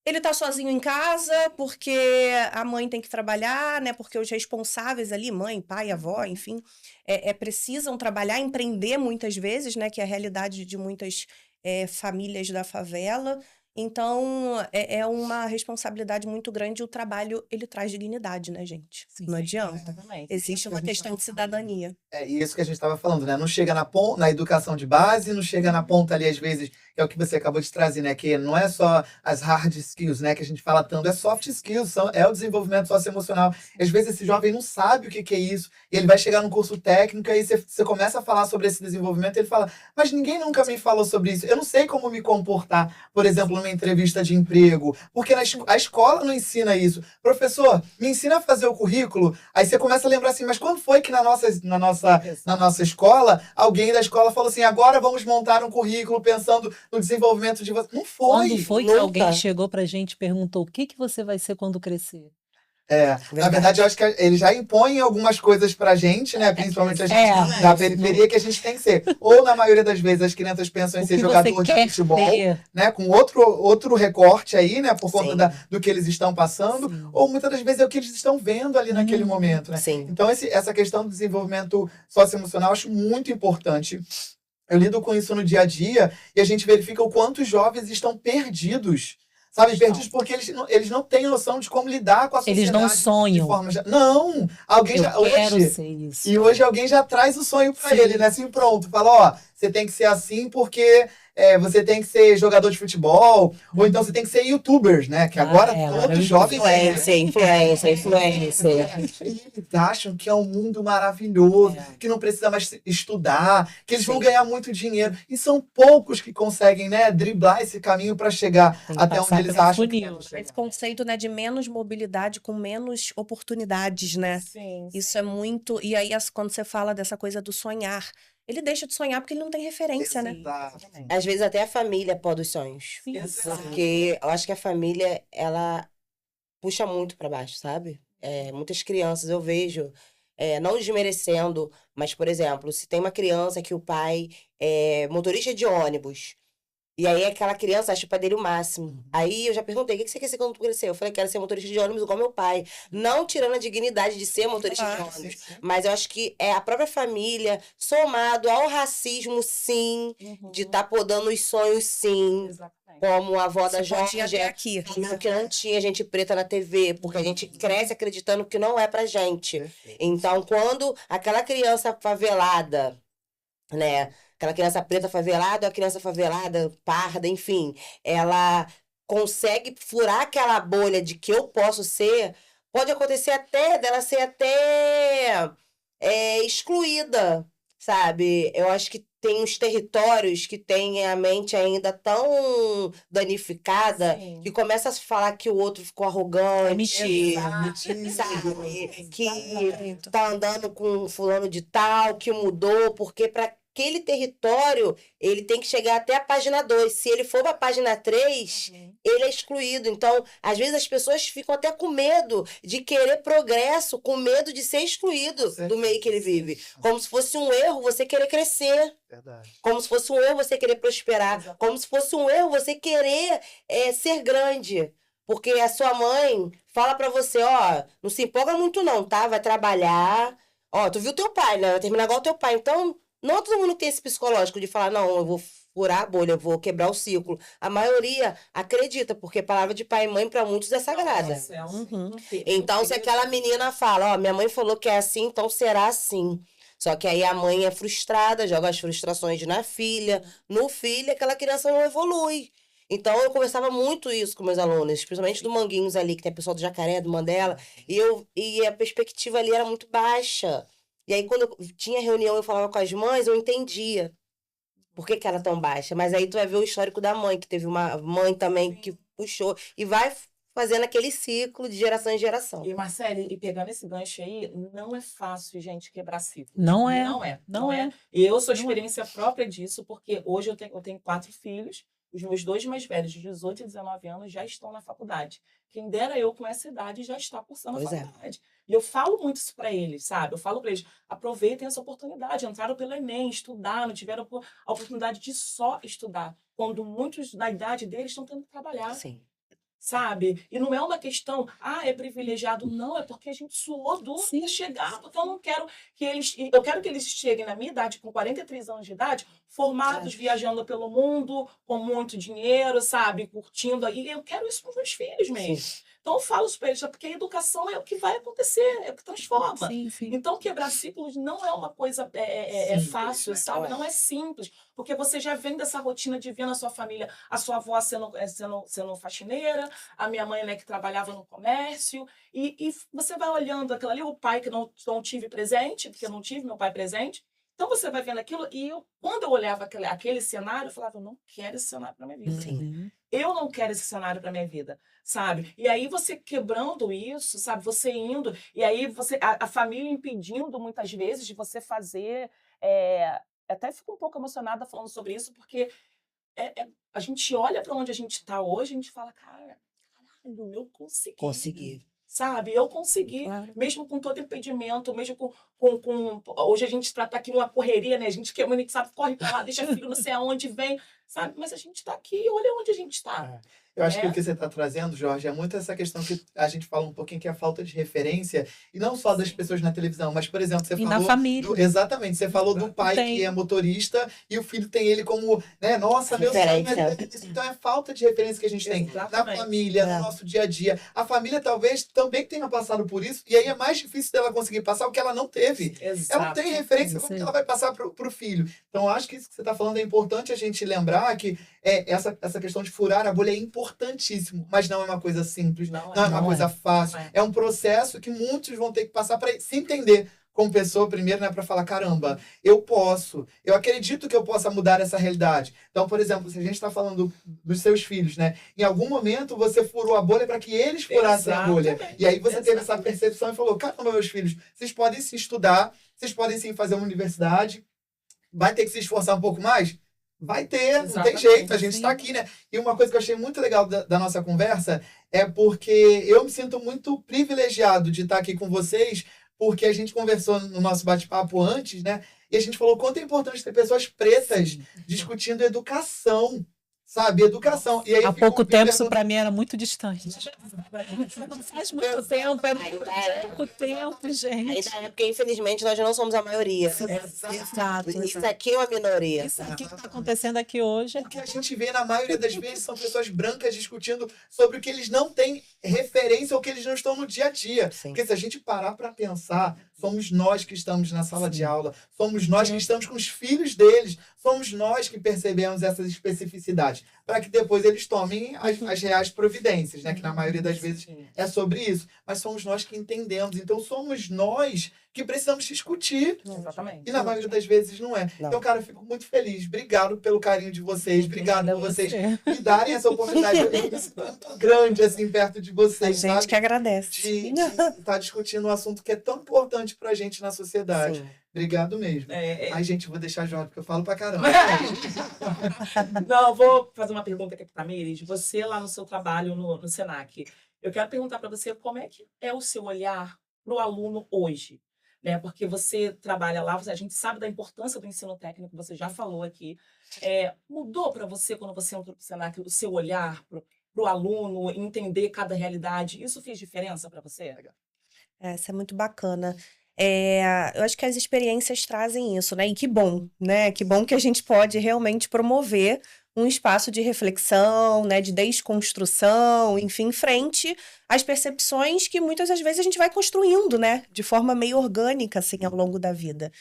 ele está sozinho em casa, porque a mãe tem que trabalhar, né? Porque os responsáveis ali, mãe, pai, avó, enfim, precisam trabalhar, empreender muitas vezes, né? Que é a realidade de muitas famílias da favela. Então, é uma responsabilidade muito grande. O trabalho, ele traz dignidade, né, gente? Sim, não sim, adianta. Exatamente. Existe uma questão de cidadania. É isso que a gente estava falando, né? Não chega na educação de base, não chega na ponta ali, às vezes, que é o que você acabou de trazer, né? Que não é só as hard skills, né? Que a gente fala tanto, é soft skills, é o desenvolvimento socioemocional. Às vezes esse jovem não sabe o que é isso, e ele vai chegar num curso técnico, e aí você começa a falar sobre esse desenvolvimento, e ele fala, mas ninguém nunca me falou sobre isso, eu não sei como me comportar, por exemplo, numa entrevista de emprego, porque a escola não ensina isso. Professor, me ensina a fazer o currículo, aí você começa a lembrar assim, mas quando foi que na nossa escola, alguém da escola falou assim, agora vamos montar um currículo pensando no desenvolvimento de você. Não foi. Quando foi que nunca. alguém chegou pra gente e perguntou o que você vai ser quando crescer? Na verdade, eu acho que ele já impõe algumas coisas pra gente, né? Principalmente a gente da periferia, que a gente tem que ser. Ou, na maioria das vezes, as crianças pensam em ser jogador de futebol, né? Com outro recorte aí, né? Por conta do que eles estão passando. Sim. Ou, muitas das vezes, é o que eles estão vendo ali naquele momento, né? Sim. Então, essa questão do desenvolvimento socioemocional eu acho muito importante. Eu lido com isso no dia a dia e a gente verifica o quanto os jovens estão perdidos. Sabe, perdidos porque eles não têm noção de como lidar com a sociedade. Eles não sonham. Não! Alguém quero ser isso. E hoje alguém já traz o sonho pra ele, né? Assim, pronto. Fala, ó, você tem que ser assim porque você tem que ser jogador de futebol, ou então você tem que ser youtubers, né? Que agora todos os jovens... Influência. Eles acham que é um mundo maravilhoso, que não precisa mais estudar, que eles vão ganhar muito dinheiro. E são poucos que conseguem, né, driblar esse caminho para chegar até onde eles acham que Esse conceito, né, de menos mobilidade com menos oportunidades, né? Sim, Isso é muito... E aí, quando você fala dessa coisa do sonhar, ele deixa de sonhar porque ele não tem referência, né? Exato. Às vezes até a família pode os sonhos. Exato. Porque eu acho que a família, ela puxa muito pra baixo, sabe? Muitas crianças eu vejo, não desmerecendo, mas, por exemplo, se tem uma criança que o pai é motorista de ônibus, e aí aquela criança acha o pai dele o máximo. Aí eu já perguntei, o que você quer ser quando tu crescer? Eu falei, quero ser motorista de ônibus igual meu pai. Não tirando a dignidade de ser motorista de ônibus. Mas eu acho que é a própria família, somado ao racismo, sim, de estar podando os sonhos, sim. Exatamente. Como a avó da Você pode ir até Jorge, aqui. que não tinha gente preta na TV, porque a gente cresce acreditando que não é pra gente. Então, quando aquela criança favelada, né? Aquela criança preta favelada, a criança favelada, parda, enfim, ela consegue furar aquela bolha de que eu posso ser, pode acontecer até dela ser até excluída, sabe? Eu acho que tem uns territórios que têm a mente ainda tão danificada Sim. que começa a falar que o outro ficou arrogante, sabe? Que Exato. tá andando com fulano de tal, que mudou, porque para aquele território, ele tem que chegar até a página 2. Se ele for para a página 3, ele é excluído. Então, às vezes as pessoas ficam até com medo de querer progresso, com medo de ser excluído do meio que ele vive. Como se fosse um erro você querer crescer. Verdade. Como se fosse um erro você querer prosperar. Como se fosse um erro você querer ser grande. Porque a sua mãe fala pra você, ó, não se empolga muito não, tá? Vai trabalhar. Ó, tu viu teu pai, né? Vai terminar igual teu pai. Então, não todo mundo tem esse psicológico de falar, não, eu vou furar a bolha, eu vou quebrar o ciclo. A maioria acredita, porque palavra de pai e mãe pra muitos é sagrada. Então, se aquela menina fala, ó, minha mãe falou que é assim, então será assim. Só que aí a mãe é frustrada, joga as frustrações na filha, no filho, aquela criança não evolui. Então, eu conversava muito isso com meus alunos, principalmente do Manguinhos ali, que tem a pessoa do Jacaré, do Mandela, e a perspectiva ali era muito baixa. E aí, quando eu tinha reunião, eu falava com as mães, eu entendia por que era tão baixa. Mas aí tu vai ver o histórico da mãe, que teve uma mãe também que puxou, e vai fazendo aquele ciclo de geração em geração. E, Marcele, e pegando esse gancho aí, não é fácil, gente, quebrar ciclos. Não é. Não é. E eu sou experiência própria disso, porque hoje eu tenho 4 filhos, os meus 2 mais velhos, de 18 e 19 anos, já estão na faculdade. Quem dera eu, com essa idade, já está cursando a faculdade. E eu falo muito isso para eles, sabe? Eu falo para eles, aproveitem essa oportunidade. Entraram pelo Enem, estudaram, tiveram a oportunidade de só estudar. Quando muitos da idade deles estão tendo que trabalhar. Sim. Sabe? E não é uma questão, é privilegiado. Não, é porque a gente suou duro para chegar. Porque eu não quero que eles... Eu quero que eles cheguem na minha idade, com 43 anos de idade, formados, viajando pelo mundo, com muito dinheiro, sabe? Curtindo aí. Eu quero isso para os meus filhos mesmo. Sim. Então eu falo isso para eles, porque a educação é o que vai acontecer, é o que transforma. Sim, sim. Então quebrar ciclos não é uma coisa fácil, né? sabe? Não é simples, porque você já vem dessa rotina de ver na sua família a sua avó sendo faxineira, a minha mãe, né, que trabalhava no comércio, e você vai olhando aquilo ali, o pai que não tive presente, porque eu não tive meu pai presente. Então você vai vendo aquilo, e quando eu olhava aquele cenário, eu falava, eu não quero esse cenário para minha vida. Sim. Eu não quero esse cenário para minha vida, sabe? E aí você quebrando isso, sabe? Você indo, e aí a família impedindo muitas vezes de você fazer. Até fico um pouco emocionada falando sobre isso, porque a gente olha para onde a gente está hoje, a gente fala, caralho, eu consegui. Consegui. Sabe? Eu consegui, Claro. mesmo com todo impedimento, mesmo com... Hoje a gente tá aqui numa correria, né? A gente quer, sabe, corre pra lá, deixa filho não sei aonde, vem, sabe? Mas a gente tá aqui, olha onde a gente tá. Eu acho que o que você está trazendo, Jorge, é muito essa questão que a gente fala um pouquinho, que é a falta de referência, e não só das pessoas na televisão, mas, por exemplo, você E falou... na família. Exatamente, você falou do pai Tem. que é motorista e o filho tem ele como, né, nossa, meu sonho. Referência. Então é falta de referência que a gente tem na Exatamente. família, no nosso dia a dia. A família talvez também tenha passado por isso, e aí é mais difícil dela conseguir passar o que ela não teve. Exato. Ela não tem referência, como Sim. que ela vai passar pro filho? Então, eu acho que isso que você está falando é importante a gente lembrar lembrar que essa questão de furar a bolha é importantíssimo, mas não é uma coisa simples, não é uma coisa fácil. É um processo que muitos vão ter que passar para se entender como pessoa primeiro, né, para falar, caramba, eu acredito que eu possa mudar essa realidade. Então, por exemplo, se a gente está falando dos seus filhos, né, em algum momento você furou a bolha para que eles furassem a bolha. E aí você teve essa percepção e falou, caramba, meus filhos, vocês podem sim estudar, vocês podem sim fazer uma universidade, vai ter que se esforçar um pouco mais? Vai ter, não tem jeito, a gente está aqui, né? E uma coisa que eu achei muito legal da nossa conversa é porque eu me sinto muito privilegiado de estar aqui com vocês, porque a gente conversou no nosso bate-papo antes, né? E a gente falou quanto é importante ter pessoas pretas discutindo educação, sabe? Educação. E aí Há pouco tempo isso para mim era muito distante. Não faz muito tempo, é pouco tempo, gente. Ainda é porque, infelizmente, nós não somos a maioria. Exato. Isso aqui é uma minoria. Isso aqui que está acontecendo aqui hoje. O que a gente vê na maioria das vezes são pessoas brancas discutindo sobre o que eles não têm referência ou que eles não estão no dia a dia. Sim. Porque se a gente parar para pensar, somos nós que estamos na sala de aula, somos nós que estamos com os filhos deles, somos nós que percebemos essas especificidades, para que depois eles tomem as reais providências, né? Que na maioria das vezes é sobre isso. Mas somos nós que entendemos. Então somos nós que precisamos discutir. Exatamente. E na maioria das vezes não é. Não. Então, cara, eu fico muito feliz. Obrigado pelo carinho de vocês. Obrigado por vocês você. me darem essa oportunidade. Eu me sinto muito grande, assim, perto de A vocês, gente sabe? que agradece. De estar discutindo um assunto que é tão importante pra gente na sociedade. Sim. Obrigado mesmo. Ai, gente, eu vou deixar a Jorge, porque eu falo pra caramba. Não, vou fazer uma pergunta aqui para a Tamires. Você lá no seu trabalho no Senac, eu quero perguntar para você como é que é o seu olhar para o aluno hoje, né? Porque você trabalha lá, a gente sabe da importância do ensino técnico, você já falou aqui. Mudou para você, quando você entrou para o Senac, o seu olhar para o aluno, entender cada realidade? Isso fez diferença para você? Isso é muito bacana. Eu acho que as experiências trazem isso, né? E que bom, né? Que bom que a gente pode realmente promover um espaço de reflexão, né? De desconstrução, enfim, frente às percepções que muitas das vezes a gente vai construindo, né? De forma meio orgânica, assim, ao longo da vida.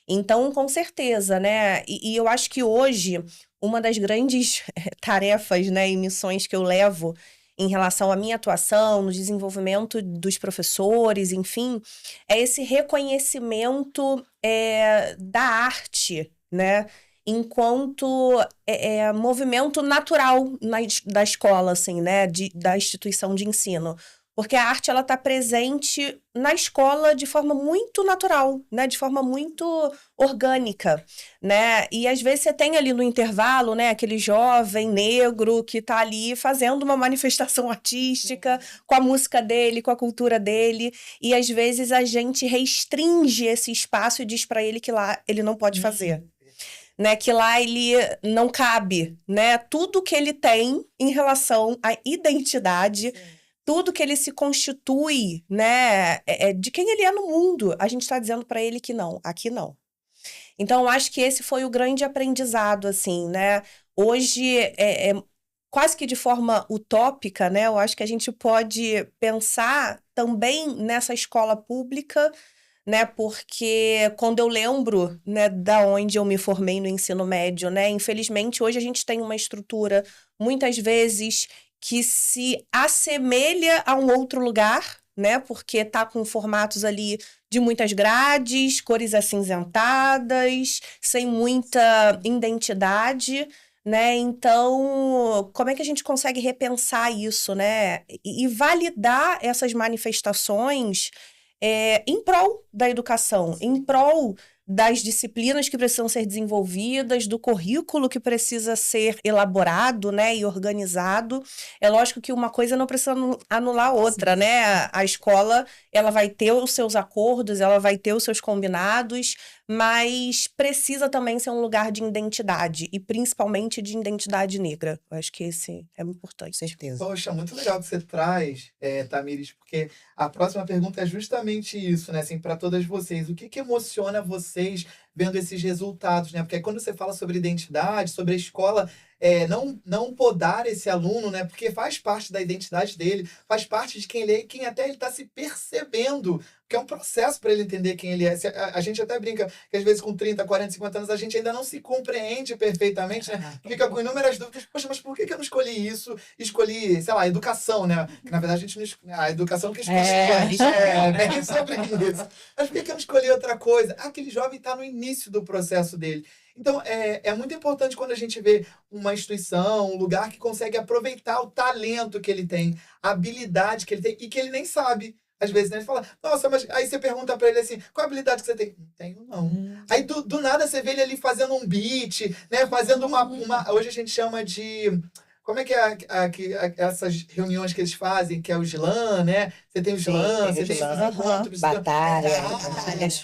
Então, com certeza, né? E eu acho que hoje, uma das grandes tarefas, né? E missões que eu levo em relação à minha atuação, no desenvolvimento dos professores, enfim, é esse reconhecimento da arte, né? Enquanto movimento natural da escola, assim, né? Da instituição de ensino. Porque a arte, ela está presente na escola de forma muito natural, né? De forma muito orgânica, né? E às vezes você tem ali no intervalo, né? Aquele jovem negro que está ali fazendo uma manifestação artística com a música dele, com a cultura dele. E às vezes a gente restringe esse espaço e diz para ele que lá ele não pode fazer. Né, que lá ele não cabe, né? Tudo que ele tem em relação à identidade, tudo que ele se constitui, né, de quem ele é no mundo, a gente está dizendo para ele que não, aqui não. Então, eu acho que esse foi o grande aprendizado, assim, né? Hoje, quase que de forma utópica, né? Eu acho que a gente pode pensar também nessa escola pública, né? Porque quando eu lembro, né, da onde eu me formei no ensino médio, né? Infelizmente, hoje a gente tem uma estrutura, muitas vezes, que se assemelha a um outro lugar, né? Porque tá com formatos ali de muitas grades, cores acinzentadas, sem muita identidade, né? Então, como é que a gente consegue repensar isso, né? E validar essas manifestações em prol da educação, em prol das disciplinas que precisam ser desenvolvidas, do currículo que precisa ser elaborado, né, e organizado. É lógico que uma coisa não precisa anular a outra, né? A escola, ela vai ter os seus acordos, ela vai ter os seus combinados, mas precisa também ser um lugar de identidade, e principalmente de identidade negra. Eu acho que esse é muito importante. Certeza. Poxa, muito legal que você traz, Tamires, porque a próxima pergunta é justamente isso, né? Assim, para todas vocês. O que emociona vocês vendo esses resultados, né? Porque aí quando você fala sobre identidade, sobre a escola, não podar esse aluno, né? Porque faz parte da identidade dele, faz parte de quem ele é e quem até ele está se percebendo, que é um processo para ele entender quem ele é. A gente até brinca que às vezes com 30, 40, 50 anos a gente ainda não se compreende perfeitamente, né? Fica com inúmeras dúvidas. Poxa, mas por que eu não escolhi isso? Escolhi, sei lá, educação, né? Que na verdade a gente não a educação que escolhe. Bem sobre isso. Mas por que eu não escolhi outra coisa? Aquele jovem está no início do processo dele. Então, é muito importante quando a gente vê uma instituição, um lugar que consegue aproveitar o talento que ele tem, a habilidade que ele tem e que ele nem sabe. Às vezes, né? Ele fala, nossa, mas aí você pergunta pra ele assim, qual a habilidade que você tem? Não tenho, não. Aí, do nada, você vê ele ali fazendo um beat, né? Fazendo hoje a gente chama de... Como é que é essas reuniões que eles fazem, que é o slam, né? Você tem o slam, você tem os encontros. Batalha.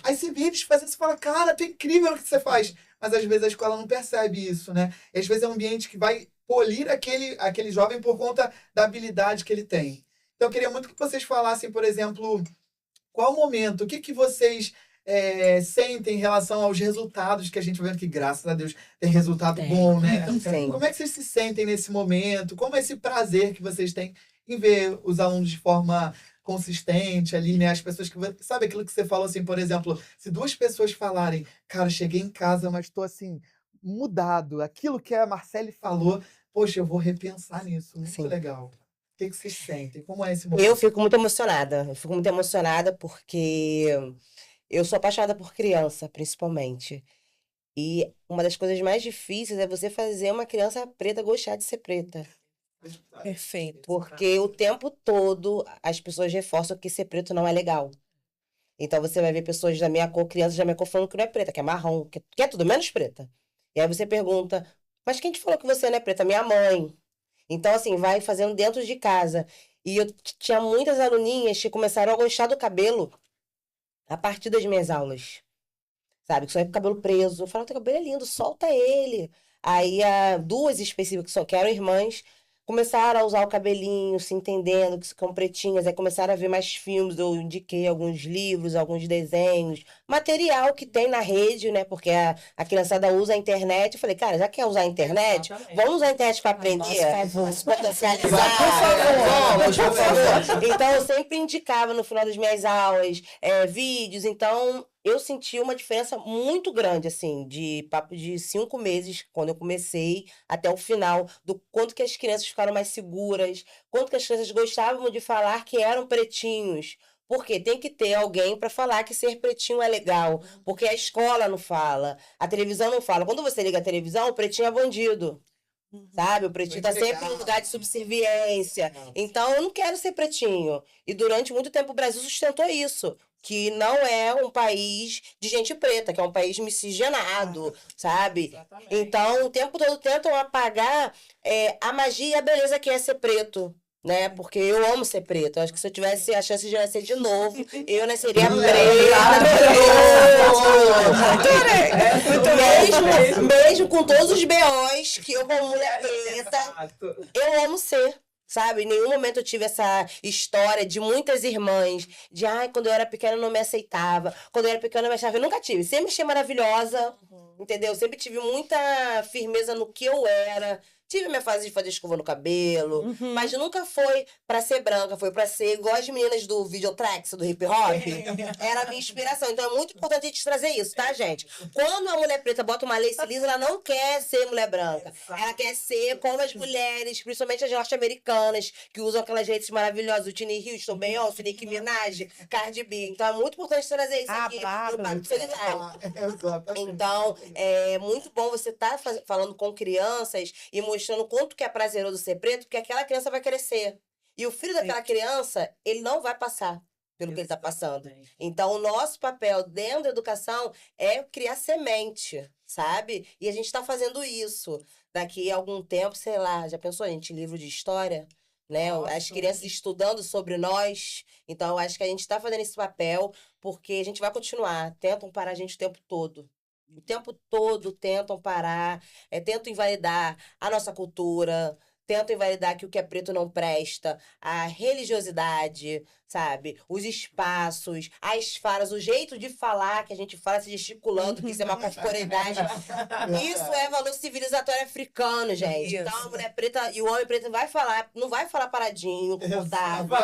Aí você vê eles fazendo, você fala, cara, tu é incrível o que você faz. Mas às vezes a escola não percebe isso, né? E às vezes é um ambiente que vai polir aquele jovem por conta da habilidade que ele tem. Então eu queria muito que vocês falassem, por exemplo, qual o momento, o que vocês sentem em relação aos resultados que a gente vai vendo que, graças a Deus, tem resultado bom, né? Sim. Como é que vocês se sentem nesse momento? Como é esse prazer que vocês têm em ver os alunos de forma consistente ali, né? As pessoas que... Sabe aquilo que você falou, assim, por exemplo, se duas pessoas falarem, cara, cheguei em casa, mas estou, assim, mudado. Aquilo que a Marcele falou, poxa, eu vou repensar nisso. Muito Sim. legal. O que vocês sentem? Como é esse momento? Eu fico muito emocionada. Eu fico muito emocionada porque eu sou apaixonada por criança, principalmente. E uma das coisas mais difíceis é você fazer uma criança preta gostar de ser preta. Perfeito. Porque o tempo todo as pessoas reforçam que ser preto não é legal. Então você vai ver pessoas da minha cor, crianças da minha cor, falando que não é preta, que é marrom, que é tudo menos preta. E aí você pergunta, mas quem te falou que você não é preta? Minha mãe. Então, assim, vai fazendo dentro de casa. E eu tinha muitas aluninhas que começaram a gostar do cabelo a partir das minhas aulas. Sabe? Que só ia com o cabelo preso. Eu falava, teu cabelo é lindo, solta ele. Aí, duas específicas, que eram irmãs, começaram a usar o cabelinho, se entendendo, que são pretinhas. Aí começaram a ver mais filmes, eu indiquei alguns livros, alguns desenhos. Material que tem na rede, né? Porque a criançada usa a internet. Eu falei, cara, já quer usar a internet? Vamos usar a internet para aprender? Vamos potencializar? Vamos, por favor. Então, eu sempre indicava no final das minhas aulas, vídeos. Então, eu senti uma diferença muito grande, assim, de papo de 5 meses, quando eu comecei, até o final, do quanto que as crianças ficaram mais seguras, quanto que as crianças gostavam de falar que eram pretinhos. Porque tem que ter alguém para falar que ser pretinho é legal. Porque a escola não fala, a televisão não fala. Quando você liga a televisão, o pretinho é bandido. Sabe? O pretinho tá sempre em lugar de subserviência. Então, eu não quero ser pretinho. E durante muito tempo o Brasil sustentou isso. Que não é um país de gente preta, que é um país miscigenado, sabe? Exatamente. Então, o tempo todo tentam apagar a magia e a beleza que é ser preto. Né? Porque eu amo ser preta. Eu acho que se eu tivesse a chance de nascer de novo, eu nasceria preta. Mesmo com todos os B.O.s que eu, como mulher preta, eu amo ser. Sabe? Em nenhum momento eu tive essa história de muitas irmãs, de quando eu era pequena eu não me aceitava, quando eu era pequena eu me achava. Eu nunca tive. Sempre achei maravilhosa, entendeu? Sempre tive muita firmeza no que eu era. Tive minha fase de fazer escova no cabelo, mas nunca foi pra ser branca, foi pra ser igual as meninas do Videotrax, do hip hop. Era a minha inspiração. Então é muito importante a gente trazer isso, tá, gente? Quando a mulher preta bota uma lace lisa, ela não quer ser mulher branca. Ela quer ser como as mulheres, principalmente as norte-americanas, que usam aquelas redes maravilhosas, Whitney Houston, Beyoncé, Nicki Minaj, Cardi B. Então é muito importante trazer isso aqui no Pacto Solidário. Então, é muito bom você estar falando com crianças e mostrando quanto que é prazeroso ser preto, porque aquela criança vai crescer. E o filho daquela criança, ele não vai passar pelo que ele está passando. Então, o nosso papel dentro da educação é criar semente, sabe? E a gente está fazendo isso. Daqui a algum tempo, sei lá, já pensou, gente, livro de história? Né? As crianças estudando sobre nós. Então, eu acho que a gente está fazendo esse papel porque a gente vai continuar. Tentam parar a gente o tempo todo. O tempo todo tentam parar, tentam invalidar a nossa cultura, tentam invalidar que o que é preto não presta, a religiosidade, sabe? Os espaços, as falas, o jeito de falar, que a gente fala se gesticulando, que isso é uma corporeidade. Isso é valor civilizatório africano, gente. Isso. Então, a mulher preta e o homem preto não vai falar paradinho, confortável.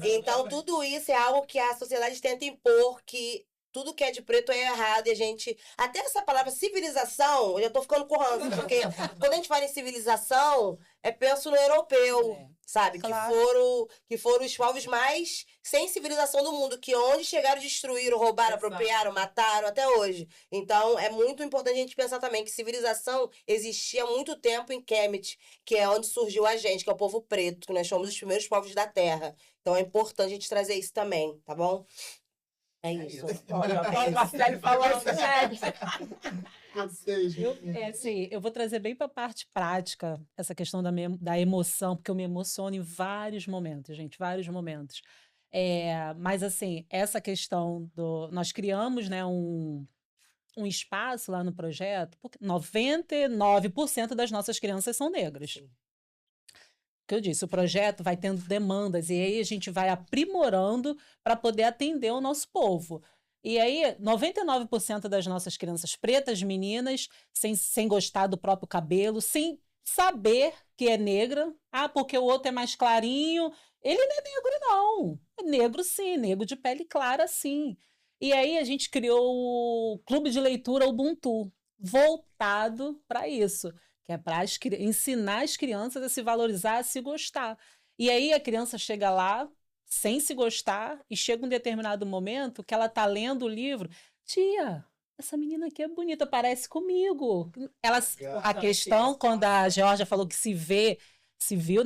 Então, tudo isso é algo que a sociedade tenta impor, que tudo que é de preto é errado e a gente... Até essa palavra civilização, eu já tô ficando com ranço, porque quando a gente fala em civilização, penso no europeu, sabe? Claro. Que foram os povos mais sem civilização do mundo, que onde chegaram, destruíram, roubaram, apropriaram, mataram, até hoje. Então, é muito importante a gente pensar também que civilização existia há muito tempo em Kemet, que é onde surgiu a gente, que é o povo preto, que nós somos os primeiros povos da Terra. Então, é importante a gente trazer isso também, tá bom? É isso. Olha o Marcelo falando, gente. Eu vou trazer bem para a parte prática essa questão da emoção, porque eu me emociono em vários momentos, gente, vários momentos. Mas, assim, essa questão nós criamos, né, um espaço lá no projeto, porque 99% das nossas crianças são negras. Sim. Que eu disse, o projeto vai tendo demandas e aí a gente vai aprimorando para poder atender o nosso povo. E aí, 99% das nossas crianças pretas, meninas, sem gostar do próprio cabelo, sem saber que é negra. Ah, porque o outro é mais clarinho. Ele não é negro, não. É negro, sim. Negro de pele clara, sim. E aí a gente criou o Clube de Leitura Ubuntu, voltado para isso, que é para ensinar as crianças a se valorizar, a se gostar. E aí a criança chega lá sem se gostar e chega um determinado momento que ela está lendo o livro. Tia, essa menina aqui é bonita, parece comigo. A questão, quando a Georgia falou que se viu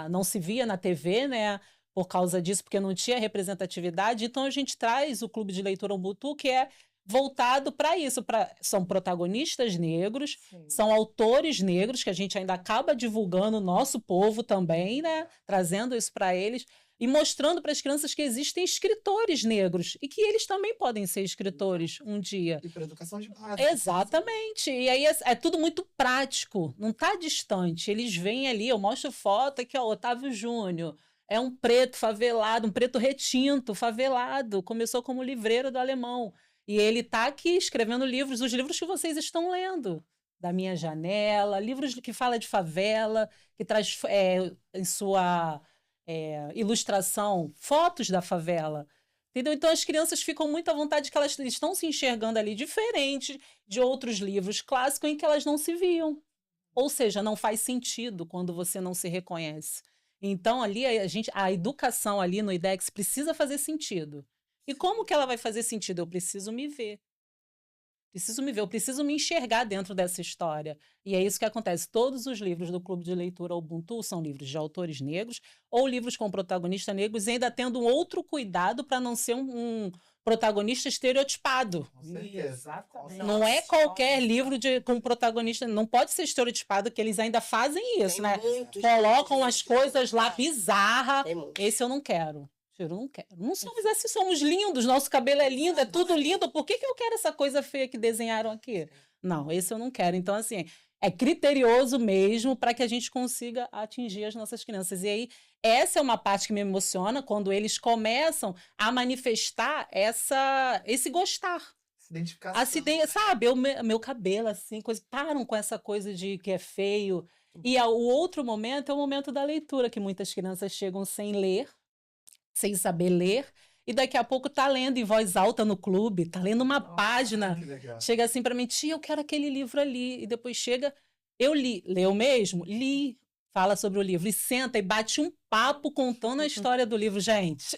não se via na TV, né? Por causa disso, porque não tinha representatividade. Então a gente traz o Clube de Leitura Ubuntu, que é voltado para isso. São protagonistas negros, são autores negros, que a gente ainda acaba divulgando o nosso povo também, né? Trazendo isso para eles e mostrando para as crianças que existem escritores negros e que eles também podem ser escritores um dia. E para educação de base. Exatamente. E aí é tudo muito prático, não está distante. Eles vêm ali, eu mostro foto aqui, ó, Otávio Júnior. É um preto favelado, um preto retinto, favelado. Começou como livreiro do Alemão. E ele está aqui escrevendo livros, os livros que vocês estão lendo. Da Minha Janela, livros que fala de favela, que traz em sua ilustração fotos da favela. Entendeu? Então as crianças ficam muito à vontade que elas estão se enxergando ali diferente de outros livros clássicos em que elas não se viam. Ou seja, não faz sentido quando você não se reconhece. Então ali a educação ali no IDEX precisa fazer sentido. E como que ela vai fazer sentido? Eu preciso me ver. Eu preciso me enxergar dentro dessa história. E é isso que acontece. Todos os livros do Clube de Leitura Ubuntu são livros de autores negros ou livros com protagonistas negros, e ainda tendo um outro cuidado para não ser um protagonista estereotipado. Exatamente. Não é qualquer livro com protagonista, não pode ser estereotipado, que eles ainda fazem isso, né? Colocam as coisas lá bizarras. Esse eu não quero. Eu não quero. Não somos assim, somos lindos, nosso cabelo é lindo, é tudo lindo. Por que eu quero essa coisa feia que desenharam aqui? Não, esse eu não quero. Então, assim, é criterioso mesmo para que a gente consiga atingir as nossas crianças. E aí, essa é uma parte que me emociona, quando eles começam a manifestar esse gostar. Se identificação. Sabe, meu cabelo, assim, param com essa coisa de que é feio. E o outro momento é o momento da leitura, que muitas crianças chegam sem ler, sem saber ler, e daqui a pouco tá lendo em voz alta no clube, tá lendo uma página, chega assim para mim, tia, eu quero aquele livro ali, e depois chega, eu li, leu mesmo? Li, fala sobre o livro, e senta e bate um papo contando a história do livro, gente.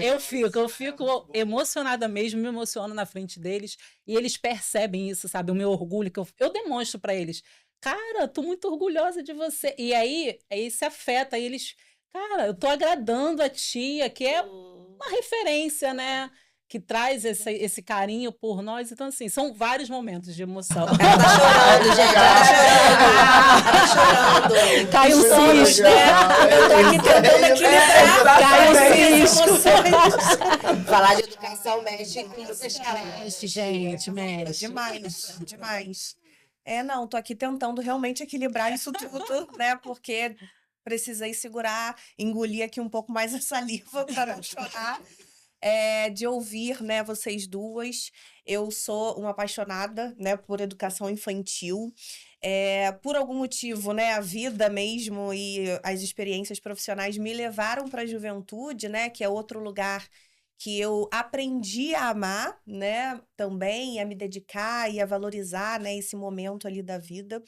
Eu fico emocionada mesmo, me emociono na frente deles, e eles percebem isso, sabe, o meu orgulho, que eu demonstro para eles, cara, tô muito orgulhosa de você, e aí se afeta, aí eles... Cara, eu tô agradando a tia, que é uma referência, né? Que traz esse carinho por nós. Então, assim, são vários momentos de emoção. Ela tá chorando, gente. Ela tá chorando. Cai um cisco, né? Eu tô aqui tentando equilibrar. Cai um cisco. Falar de educação mexe com vocês, Mexe, gente, mexe. Demais, demais. Não, tô aqui tentando realmente equilibrar isso tudo, né? Porque precisei segurar, engolir aqui um pouco mais a saliva para não chorar. De ouvir, né, vocês duas. Eu sou uma apaixonada, né, por educação infantil. Por algum motivo, né, a vida mesmo e as experiências profissionais me levaram para a juventude, né, que é outro lugar que eu aprendi a amar, né, também, a me dedicar e a valorizar, né, esse momento ali da vida.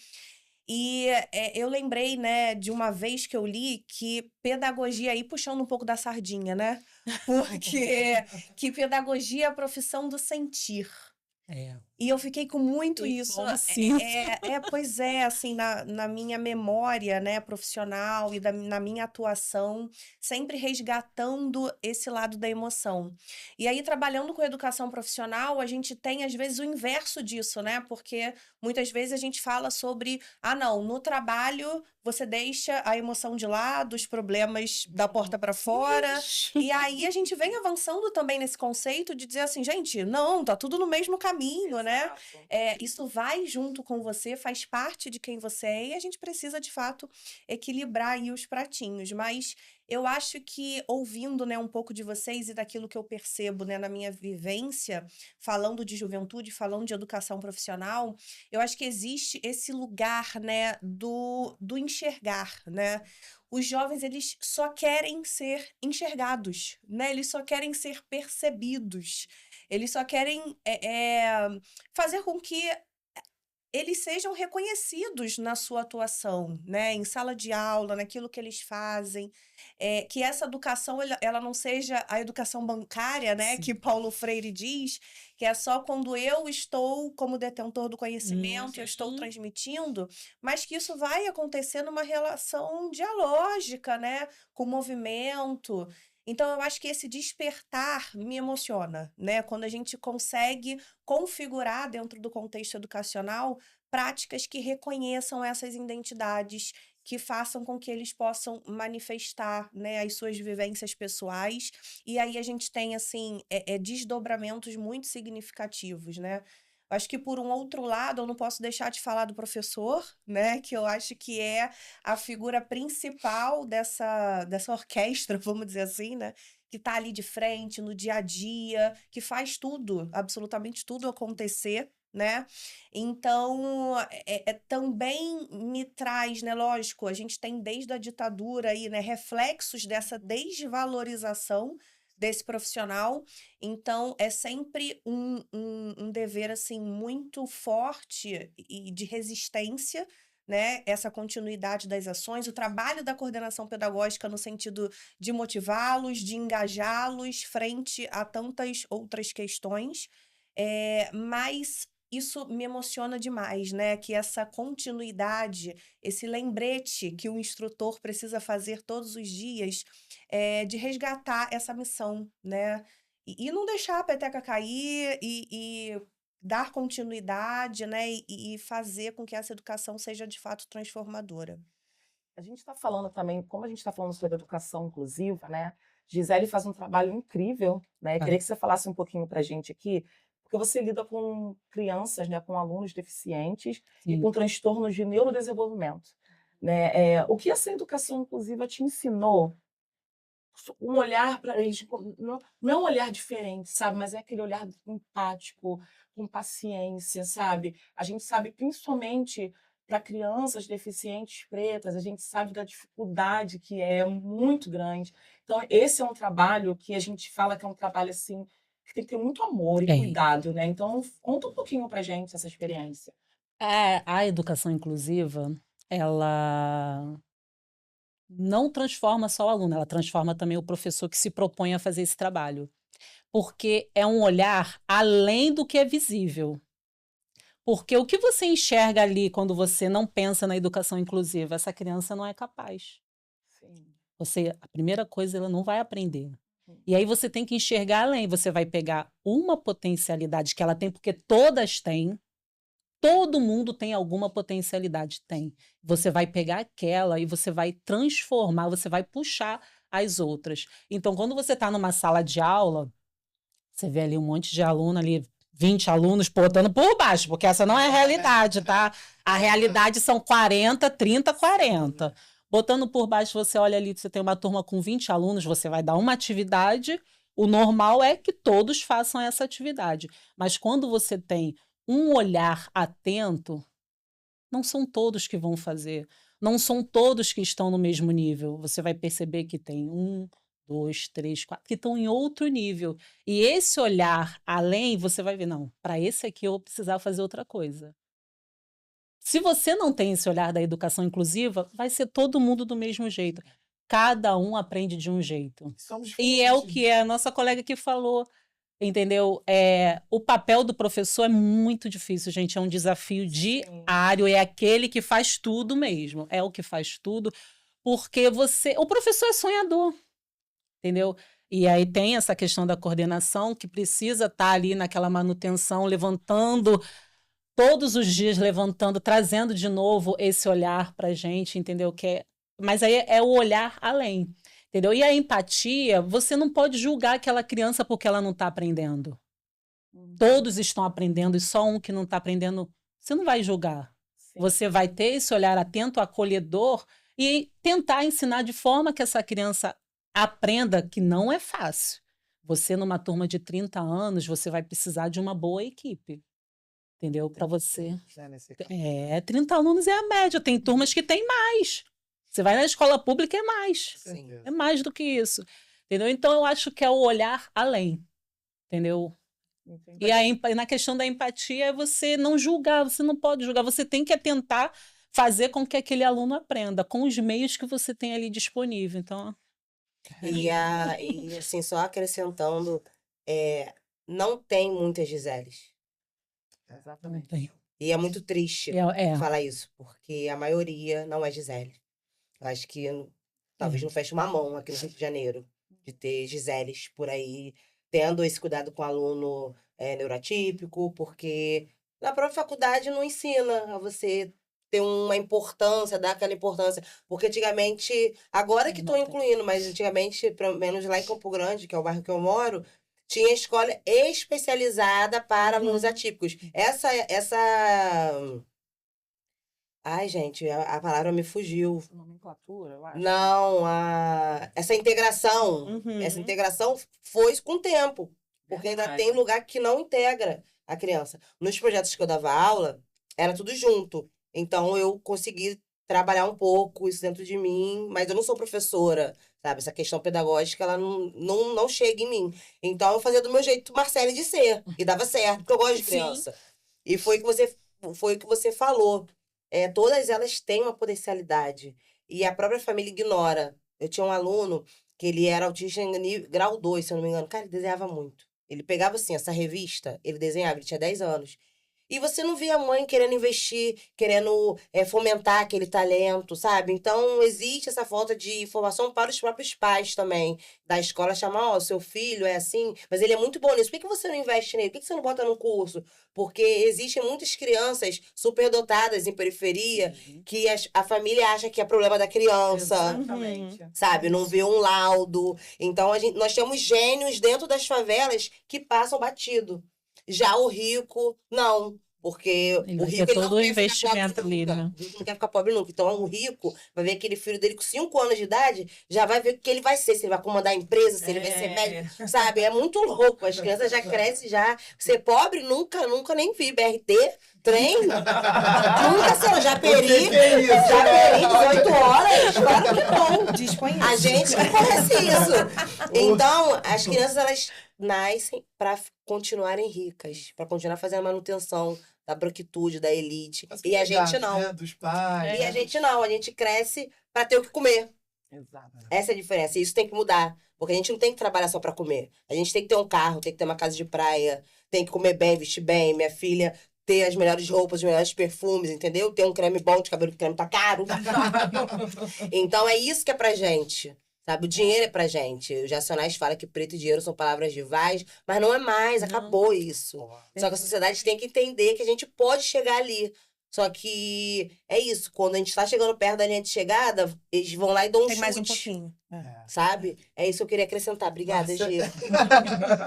E eu lembrei, né, de uma vez que eu li que pedagogia, aí puxando um pouco da sardinha, né? Porque que pedagogia é a profissão do sentir. E eu fiquei com muito isso. Pois é, assim, na minha memória, né, profissional e na minha atuação, sempre resgatando esse lado da emoção. E aí, trabalhando com educação profissional, a gente tem, às vezes, o inverso disso, né? Porque muitas vezes a gente fala sobre, não, no trabalho você deixa a emoção de lado, os problemas da porta para fora. E aí a gente vem avançando também nesse conceito de dizer assim, gente, não, tá tudo no mesmo caminho, né? Isso vai junto com você, faz parte de quem você é e a gente precisa, de fato, equilibrar aí os pratinhos. Mas eu acho que, ouvindo, né, um pouco de vocês e daquilo que eu percebo, né, na minha vivência, falando de juventude, falando de educação profissional, eu acho que existe esse lugar, né, do enxergar, né? Os jovens, eles só querem ser enxergados, né? Eles só querem ser percebidos. Eles só querem fazer com que eles sejam reconhecidos na sua atuação, né? Em sala de aula, naquilo que eles fazem. Que essa educação, ela não seja a educação bancária, né? Sim. Que Paulo Freire diz, que é só quando eu estou como detentor do conhecimento, eu estou transmitindo, mas que isso vai acontecer numa relação dialógica, né? Com o movimento. Então, eu acho que esse despertar me emociona, né? Quando a gente consegue configurar dentro do contexto educacional práticas que reconheçam essas identidades, que façam com que eles possam manifestar, né, as suas vivências pessoais. E aí a gente tem, assim, desdobramentos muito significativos, né? Acho que, por um outro lado, eu não posso deixar de falar do professor, né? Que eu acho que é a figura principal dessa orquestra, vamos dizer assim, né? Que está ali de frente, no dia a dia, que faz tudo, absolutamente tudo acontecer, né? Então, também me traz, né? Lógico, a gente tem desde a ditadura aí, né? Reflexos dessa desvalorização desse profissional. Então, é sempre um dever, assim, muito forte e de resistência, né? Essa continuidade das ações, o trabalho da coordenação pedagógica no sentido de motivá-los, de engajá-los frente a tantas outras questões. Mas isso me emociona demais, né? Que essa continuidade, esse lembrete que o instrutor precisa fazer todos os dias, de resgatar essa missão, né? E não deixar a peteca cair e dar continuidade, né? E fazer com que essa educação seja de fato transformadora. A gente está falando também, como a gente está falando sobre educação inclusiva, né? Gisele faz um trabalho incrível, né? Queria que você falasse um pouquinho para a gente aqui, porque você lida com crianças, né? Com alunos deficientes e com transtornos de neurodesenvolvimento, né? O que essa educação inclusiva te ensinou? Um olhar para eles, não é um olhar diferente, sabe? Mas é aquele olhar empático, com paciência, sabe? A gente sabe, principalmente para crianças deficientes pretas, a gente sabe da dificuldade que é muito grande. Então, esse é um trabalho que a gente fala que é um trabalho assim, que tem que ter muito amor e cuidado, né? Então, conta um pouquinho para a gente essa experiência. A educação inclusiva, ela não transforma só o aluno, ela transforma também o professor que se propõe a fazer esse trabalho. Porque é um olhar além do que é visível. Porque o que você enxerga ali quando você não pensa na educação inclusiva? Essa criança não é capaz. Sim. A primeira coisa, ela não vai aprender. E aí você tem que enxergar além. Você vai pegar uma potencialidade que ela tem, porque todas têm. Todo mundo tem alguma potencialidade, tem. Você vai pegar aquela e você vai transformar, você vai puxar as outras. Então, quando você está numa sala de aula, você vê ali um monte de aluno ali 20 alunos botando por baixo, porque essa não é a realidade, tá? A realidade são 40, 30, 40. Botando por baixo, você olha ali, você tem uma turma com 20 alunos, você vai dar uma atividade, o normal é que todos façam essa atividade. Mas quando você tem um olhar atento, não são todos que vão fazer, não são todos que estão no mesmo nível. Você vai perceber que tem 1, 2, 3, 4, que estão em outro nível. E esse olhar além, você vai ver, não, para esse aqui eu vou precisar fazer outra coisa. Se você não tem esse olhar da educação inclusiva, vai ser todo mundo do mesmo jeito. Cada um aprende de um jeito. Somos E é o diferentes. que a nossa colega que falou, entendeu? O papel do professor é muito difícil, gente. É um desafio diário, é aquele que faz tudo mesmo. É o que faz tudo, porque o professor é sonhador, entendeu? E aí tem essa questão da coordenação, que precisa estar ali naquela manutenção, levantando, todos os dias levantando, trazendo de novo esse olhar para a gente, entendeu? Mas aí é o olhar além. Entendeu? E a empatia, você não pode julgar aquela criança porque ela não está aprendendo. Todos estão aprendendo e só um que não está aprendendo, você não vai julgar. Sim. Você vai ter esse olhar atento, acolhedor e tentar ensinar de forma que essa criança aprenda, que não é fácil. Você, numa turma de 30 anos, você vai precisar de uma boa equipe. Entendeu? Para você. Né, nesse caso. 30 alunos é a média. Tem turmas que tem mais. Você vai na escola pública, é mais. Sim. É mais do que isso, entendeu? Então, eu acho que é o olhar além, entendeu? Entendi. E na questão da empatia é você não julgar, você não pode julgar, você tem que tentar fazer com que aquele aluno aprenda, com os meios que você tem ali disponível. Então, E assim, só acrescentando, não tem muitas Giseles. não Exatamente. tem. E é muito triste É. falar isso, porque a maioria não é Gisele. Eu acho que talvez não feche uma mão aqui no Rio de Janeiro de ter Giseles por aí, tendo esse cuidado com o aluno neurotípico, porque na própria faculdade não ensina a você ter uma importância, dar aquela importância. Porque antigamente, agora que estou Não tem. incluindo, mas antigamente, pelo menos lá em Campo Grande, que é o bairro que eu moro, tinha escola especializada para alunos atípicos. Ai, gente, a palavra me fugiu. Nomenclatura, eu acho. Não, essa integração. Uhum. Essa integração foi com o tempo. Porque ainda Verdade. tem lugar que não integra a criança. Nos projetos que eu dava aula, era tudo junto. Então, eu consegui trabalhar um pouco isso dentro de mim, mas eu não sou professora, sabe? Essa questão pedagógica, ela não chega em mim. Então, eu fazia do meu jeito Marcele de ser. E dava certo, porque eu gosto de Sim. criança. E foi o que você falou. Todas elas têm uma potencialidade. E a própria família ignora. Eu tinha um aluno que ele era autista em grau 2, se eu não me engano. Cara, ele desenhava muito. Ele pegava, assim, essa revista, ele desenhava, ele tinha 10 anos. E você não via a mãe querendo investir, querendo fomentar aquele talento, sabe? Então, existe essa falta de informação para os próprios pais também. Da escola chamar, seu filho é assim, mas ele é muito bom nisso. Por que você não investe nele? Por que você não bota no curso? Porque existem muitas crianças superdotadas em periferia que a família acha que é problema da criança. Exatamente. Sabe, não vê um laudo. Então, nós temos gênios dentro das favelas que passam batido. Já o rico, não. Porque Ele o vai rico ter ele não todo o quer ficar investimento pobre ali, nunca. né? O rico não quer ficar pobre nunca. Então, o rico vai ver aquele filho dele com 5 anos de idade, já vai ver o que ele vai ser. Se ele vai comandar a empresa, se ele vai ser médico. Sabe, é muito louco. As crianças já crescem, já. Ser pobre, nunca nem vi. BRT, trem, nunca sei. Japeri, que é isso? Japeri, 18 horas. Claro que não. Desconheço. A gente que conhece isso. Então, as crianças, elas nascem para continuarem ricas, para continuar fazendo manutenção da branquitude, da elite. E a gente não. Né, dos pais. E a gente não. A gente cresce para ter o que comer. Exato. Essa é a diferença. E isso tem que mudar. Porque a gente não tem que trabalhar só para comer. A gente tem que ter um carro, tem que ter uma casa de praia, tem que comer bem, vestir bem. Minha filha ter as melhores roupas, os melhores perfumes, entendeu? Ter um creme bom de cabelo, que o creme tá caro. Então é isso que é pra gente. Sabe, o dinheiro é pra gente. Os racionais falam que preto e dinheiro são palavras rivais, mas não é mais, acabou isso. Só que a sociedade tem que entender que a gente pode chegar ali. Só que é isso, quando a gente tá chegando perto da linha de chegada, eles vão lá e dão um Tem mais um chute. pouquinho. sabe? É isso que eu queria acrescentar. Obrigada, Nossa. Gi.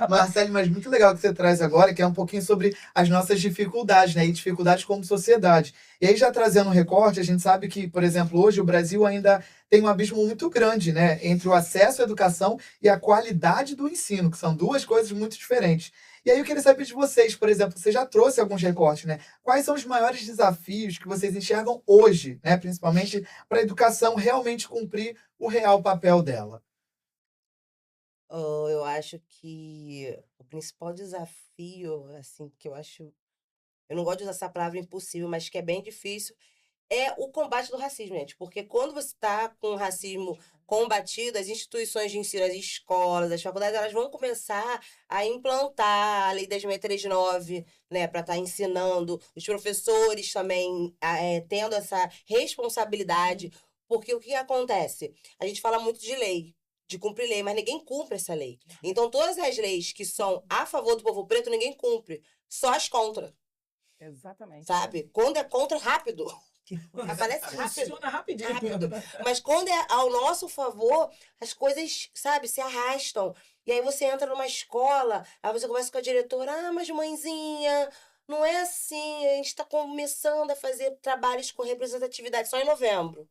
Marcele, mas muito legal que você traz agora, que é um pouquinho sobre as nossas dificuldades, né? E dificuldades como sociedade. E aí, já trazendo um recorte, a gente sabe que, por exemplo, hoje o Brasil ainda tem um abismo muito grande, né? Entre o acesso à educação e a qualidade do ensino, que são duas coisas muito diferentes. E aí eu queria saber de vocês, por exemplo, você já trouxe alguns recortes, né? Quais são os maiores desafios que vocês enxergam hoje, né? Principalmente para a educação realmente cumprir o real papel dela? Eu acho que o principal desafio, assim, que eu acho. Eu não gosto de usar essa palavra impossível, mas que é bem difícil, é o combate do racismo, gente. Porque quando você está com o racismo combatido, as instituições de ensino, as escolas, as faculdades, elas vão começar a implantar a Lei 10.639, né, para estar ensinando, os professores também tendo essa responsabilidade. Porque o que acontece? A gente fala muito de lei, de cumprir lei, mas ninguém cumpre essa lei. Então, todas as leis que são a favor do povo preto, ninguém cumpre. Só as contra, Exatamente. sabe? Quando é contra, rápido. Aparece rápido. Funciona rapidinho. Rápido. Mas quando é ao nosso favor, as coisas, sabe, se arrastam. E aí você entra numa escola, aí você conversa com a diretora, mas mãezinha, não é assim, a gente está começando a fazer trabalhos com representatividade só em novembro.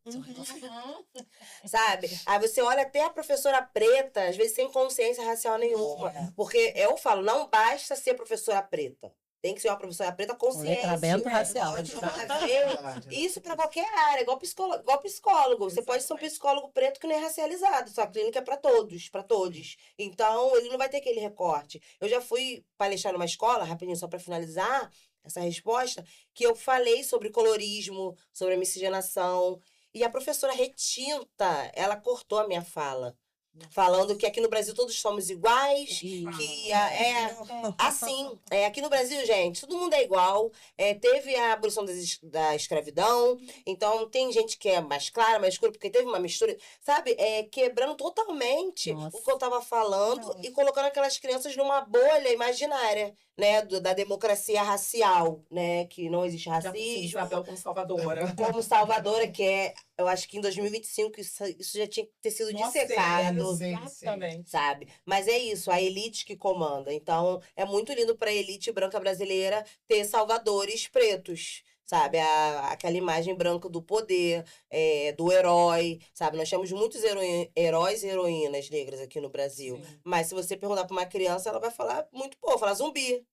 Sabe? Aí você olha até a professora preta, às vezes sem consciência racial nenhuma. Porque eu falo, não basta ser professora preta. Tem que ser uma professora preta consciente. letramento racial. Isso para qualquer área, igual psicólogo, igual psicólogo. Você pode ser um psicólogo preto que nem é racializado. Sua clínica é para todos, para todos. Então, ele não vai ter aquele recorte. Eu já fui palestrar numa escola, rapidinho, só para finalizar essa resposta, que eu falei sobre colorismo, sobre a miscigenação. E a professora retinta, ela cortou a minha fala. Falando que aqui no Brasil todos somos iguais, que assim. Aqui no Brasil, gente, todo mundo é igual. Teve a abolição da escravidão, então tem gente que é mais clara, mais escura, porque teve uma mistura, sabe? Quebrando totalmente Nossa. o que eu tava falando e colocando aquelas crianças numa bolha imaginária, né? Da democracia racial, né? Que não existe racismo. Isabel como salvadora. Como salvadora, que eu acho que em 2025 isso já tinha que ter sido dissecado. Exatamente. Sabe? Mas é isso, a elite que comanda. Então, é muito lindo para a elite branca brasileira ter salvadores pretos. Sabe? Aquela imagem branca do poder, do herói, sabe? Nós temos muitos heróis e heroínas negras aqui no Brasil. Sim. Mas se você perguntar para uma criança, ela vai falar muito pouco, falar zumbi.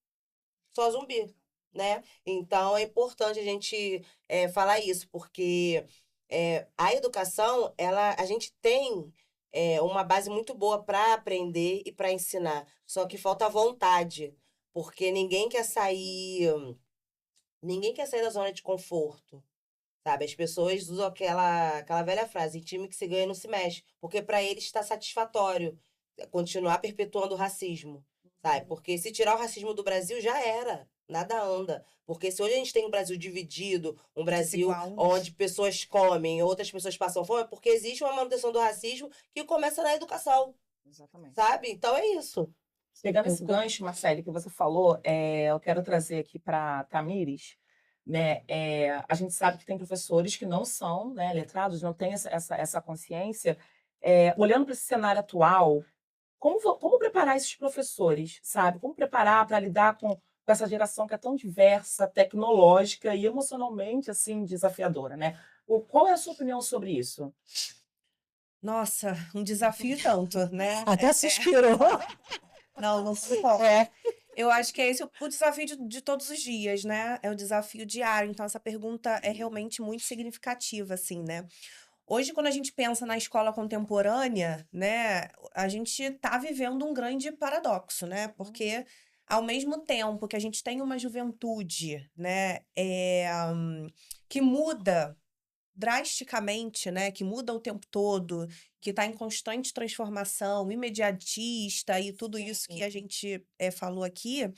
Só zumbi, né? Então, é importante a gente falar isso, porque a educação, a gente tem uma base muito boa para aprender e para ensinar. Só que falta vontade, porque ninguém quer sair da zona de conforto, sabe? As pessoas usam aquela velha frase, em time que se ganha não se mexe, porque para eles está satisfatório continuar perpetuando o racismo, sabe? Porque se tirar o racismo do Brasil, já era. Nada anda. Porque se hoje a gente tem um Brasil dividido, um Brasil Desigual. onde pessoas comem, outras pessoas passam fome, é porque existe uma manutenção do racismo que começa na educação, Exatamente. sabe? Então é isso. Pegando esse gancho, Marcele, que você falou, eu quero trazer aqui para Tamires, né? A gente sabe que tem professores que não são, né, letrados, não têm essa consciência. Olhando para esse cenário atual, como preparar esses professores, sabe? Como preparar para lidar com essa geração que é tão diversa, tecnológica e emocionalmente assim desafiadora, né? Qual é a sua opinião sobre isso? Nossa, um desafio e tanto, né? Até suspirou. Não sei. Eu acho que é esse o desafio de todos os dias, né? É o desafio diário. Então, essa pergunta é realmente muito significativa, assim, né? Hoje, quando a gente pensa na escola contemporânea, né, a gente está vivendo um grande paradoxo, né? Porque, ao mesmo tempo que a gente tem uma juventude, né, que muda drasticamente, né, que muda o tempo todo, que está em constante transformação, imediatista e tudo isso que a gente falou aqui,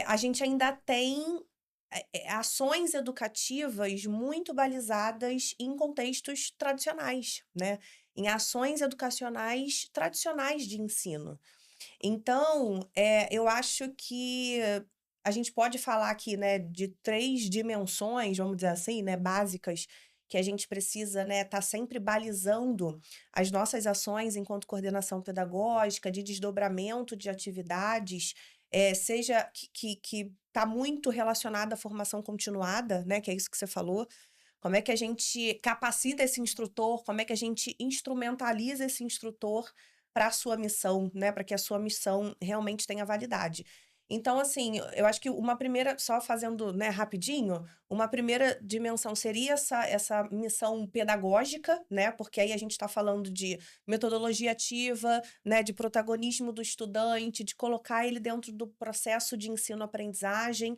a gente ainda tem ações educativas muito balizadas em contextos tradicionais, né? Em ações educacionais tradicionais de ensino. Então, eu acho que a gente pode falar aqui, né, de 3 dimensões, vamos dizer assim, né, básicas, que a gente precisa, né, estar sempre balizando as nossas ações enquanto coordenação pedagógica, de desdobramento de atividades, seja que está muito relacionada à formação continuada, né, que é isso que você falou. Como é que a gente capacita esse instrutor, como é que a gente instrumentaliza esse instrutor para a sua missão, né, para que a sua missão realmente tenha validade. Então, assim, eu acho que uma primeira, só fazendo, né, rapidinho, uma primeira dimensão seria essa missão pedagógica, né, porque aí a gente está falando de metodologia ativa, né, de protagonismo do estudante, de colocar ele dentro do processo de ensino-aprendizagem.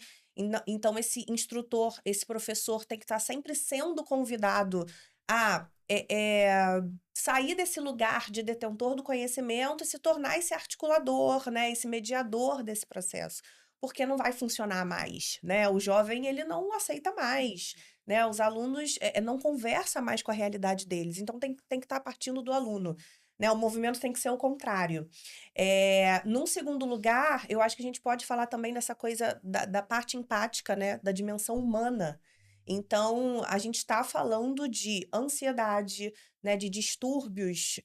Então, esse instrutor, esse professor tem que estar sempre sendo convidado a sair desse lugar de detentor do conhecimento e se tornar esse articulador, né, esse mediador desse processo, porque não vai funcionar mais, né? O jovem, ele não aceita mais, né? Os alunos não conversam mais com a realidade deles, então tem que estar partindo do aluno, né? O movimento tem que ser o contrário. Num segundo lugar, eu acho que a gente pode falar também dessa coisa da parte empática, né? Da dimensão humana. Então, a gente está falando de ansiedade, né, de distúrbios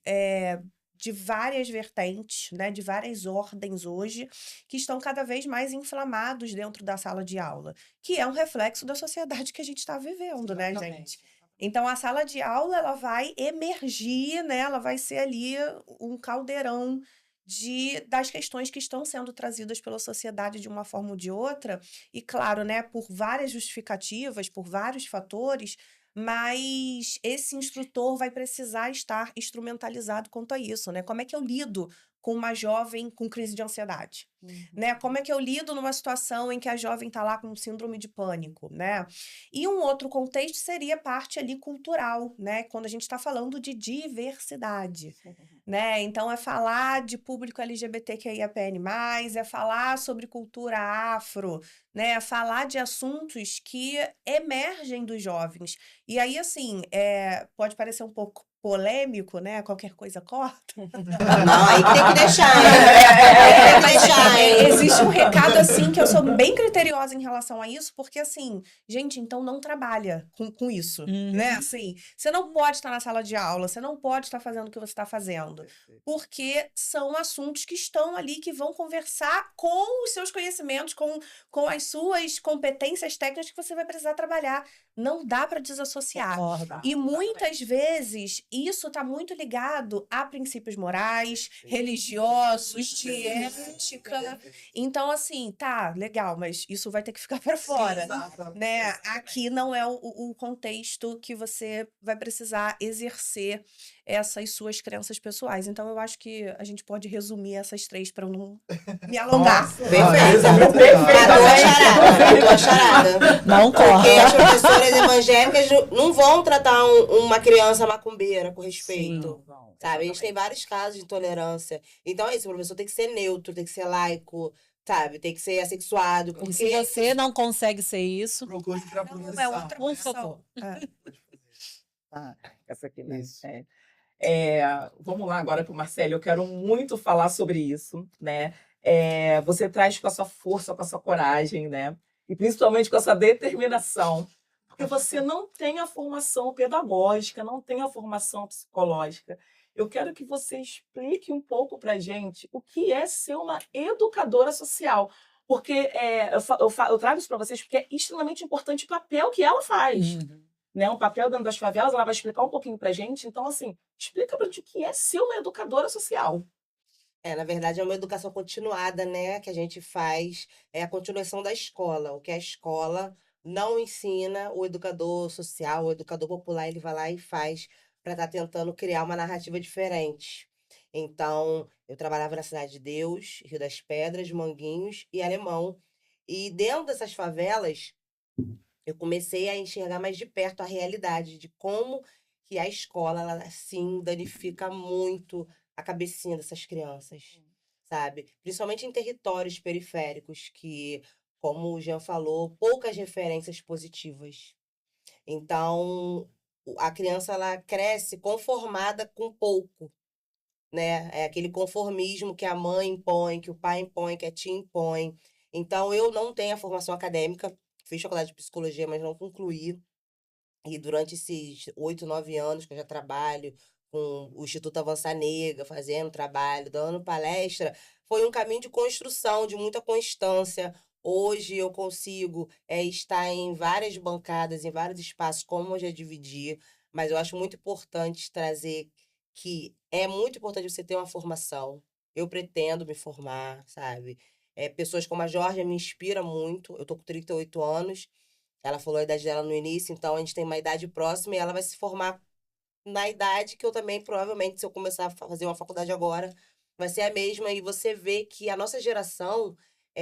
de várias vertentes, né, de várias ordens hoje, que estão cada vez mais inflamados dentro da sala de aula, que é um reflexo da sociedade que a gente está vivendo, né, gente? Então, a sala de aula, ela vai emergir, né, ela vai ser ali um caldeirão das questões que estão sendo trazidas pela sociedade de uma forma ou de outra, e claro, né, por várias justificativas, por vários fatores, mas esse instrutor vai precisar estar instrumentalizado quanto a isso, né? Como é que eu lido com uma jovem com crise de ansiedade? Né? Como é que eu lido numa situação em que a jovem está lá com síndrome de pânico, né? E um outro contexto seria parte ali cultural, né? Quando a gente está falando de diversidade, né? Então, é falar de público LGBTQIAPN+, é falar sobre cultura afro, né? É falar de assuntos que emergem dos jovens. E aí, assim, pode parecer um pouco polêmico, né? Qualquer coisa corta. Não, aí que tem que deixar, hein? Tem que deixar, hein? Existe um recado, assim, que eu sou bem criteriosa em relação a isso, porque, assim, gente, então não trabalha com isso, né? Assim, você não pode estar na sala de aula, você não pode estar fazendo o que você está fazendo, porque são assuntos que estão ali, que vão conversar com os seus conhecimentos, com as suas competências técnicas que você vai precisar trabalhar. Não dá para desassociar. E muitas vezes isso está muito ligado a princípios morais, religiosos, de ética. Então, assim, tá, legal, mas isso vai ter que ficar para fora, né? Aqui não é o contexto que você vai precisar exercer essas suas crenças pessoais. Então, eu acho que a gente pode resumir essas três para eu não me alongar. Matou a charada. Não Porque corta. as professoras evangélicas não vão tratar uma criança macumbeira com respeito. Sabe? A gente tem vários casos de intolerância. Então é isso, o professor tem que ser neutro, tem que ser laico, sabe? Tem que ser assexuado. E se você não consegue ser isso, Procure pra Não, profissão. é outra por opção. favor. Essa aqui, né? Isso. Vamos lá agora para o Marcelo. Eu quero muito falar sobre isso, né? Você traz com a sua força, com a sua coragem, né? E principalmente com a sua determinação. Porque você não tem a formação pedagógica, não tem a formação psicológica. Eu quero que você explique um pouco para a gente o que é ser uma educadora social. Porque eu trago isso para vocês porque é extremamente importante o papel que ela faz. Né, um papel dentro das favelas, ela vai explicar um pouquinho pra gente. Então, assim, explica pra gente o que é ser uma educadora social. Na verdade, é uma educação continuada, né? Que a gente faz, é a continuação da escola. O que a escola não ensina, o educador social, o educador popular, ele vai lá e faz para estar tentando criar uma narrativa diferente. Então, eu trabalhava na Cidade de Deus, Rio das Pedras, Manguinhos e Alemão. E dentro dessas favelas, eu comecei a enxergar mais de perto a realidade de como que a escola, ela, assim, danifica muito a cabecinha dessas crianças, sabe? Principalmente em territórios periféricos, que, como o Jean falou, poucas referências positivas. Então, a criança, ela cresce conformada com pouco, né? É aquele conformismo que a mãe impõe, que o pai impõe, que a tia impõe. Então, eu não tenho a formação acadêmica, fiz faculdade de psicologia, mas não concluí. E durante esses 8, 9 anos que eu já trabalho com o Instituto Avança Negra, fazendo trabalho, dando palestra, foi um caminho de construção, de muita constância. Hoje eu consigo estar em várias bancadas, em vários espaços, como eu já dividi, mas eu acho muito importante trazer que é muito importante você ter uma formação. Eu pretendo me formar, sabe? Pessoas como a Georgia me inspiram muito. Eu tô com 38 anos. Ela falou a idade dela no início, então a gente tem uma idade próxima e ela vai se formar na idade que eu também, provavelmente, se eu começar a fazer uma faculdade agora, vai ser a mesma. E você vê que a nossa geração,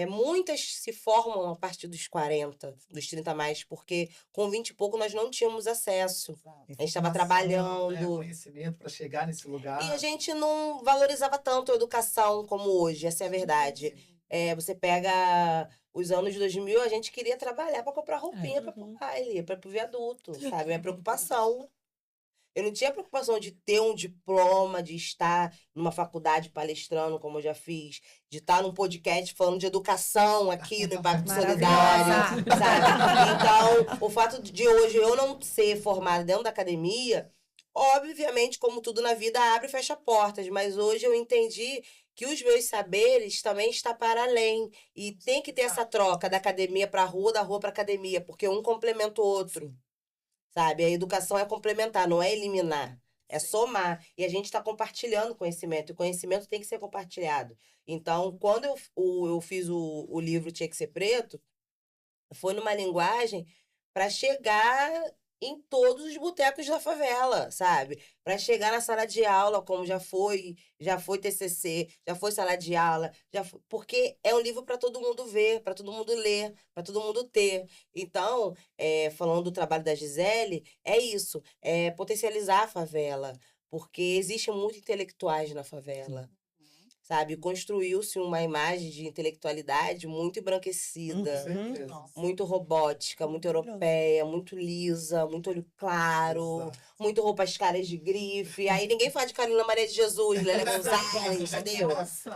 muitas se formam a partir dos 40, dos 30 a mais, porque com 20 e pouco nós não tínhamos acesso. A gente estava Informação, trabalhando. né, conhecimento para chegar nesse lugar. E a gente não valorizava tanto a educação como hoje, essa é a verdade. Você pega os anos de 2000, a gente queria trabalhar para comprar roupinha para o baile, para o viaduto, sabe? Minha preocupação. Eu não tinha preocupação de ter um diploma, de estar numa faculdade palestrando, como eu já fiz, de estar num podcast falando de educação aqui no Impacto Solidário, sabe? Então, o fato de hoje eu não ser formada dentro da academia, obviamente, como tudo na vida, abre e fecha portas, mas hoje eu entendi que os meus saberes também estão para além. E tem que ter essa troca da academia para a rua, da rua para a academia, porque um complementa o outro. Sabe? A educação é complementar, não é eliminar, é somar. E a gente está compartilhando conhecimento, e o conhecimento tem que ser compartilhado. Então, quando eu fiz o livro Tinha que Ser Preto, foi numa linguagem para chegar em todos os botecos da favela, sabe? Para chegar na sala de aula, como já foi TCC, já foi sala de aula, porque é um livro para todo mundo ver, para todo mundo ler, para todo mundo ter. Então, falando do trabalho da Gisele, é isso, é potencializar a favela, porque existem muitos intelectuais na favela. Sabe, construiu-se uma imagem de intelectualidade muito embranquecida, muito robótica, muito europeia, muito lisa, muito olho claro, muito roupas caras de grife. Aí ninguém fala de Carolina Maria de Jesus, Lélia Gonzalez, entendeu?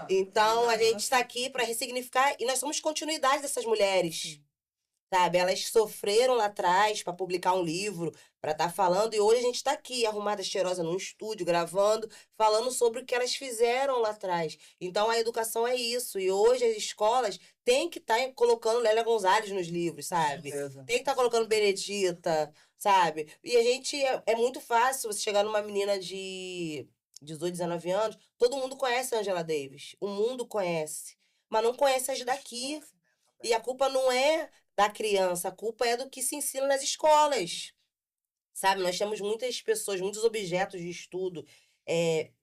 Então a gente está aqui para ressignificar e nós somos continuidade dessas mulheres. Sabe, elas sofreram lá atrás para publicar um livro, para estar falando, e hoje a gente está aqui, arrumada, cheirosa, num estúdio, gravando, falando sobre o que elas fizeram lá atrás. Então, a educação é isso, e hoje as escolas têm que estar colocando Lélia Gonzalez nos livros, sabe? Tem que estar colocando Benedita, sabe? E a gente, é muito fácil você chegar numa menina de 18, 19 anos, todo mundo conhece a Angela Davis, o mundo conhece, mas não conhece as daqui. E a culpa não é da criança, a culpa é do que se ensina nas escolas. Sabe, nós temos muitas pessoas, muitos objetos de estudo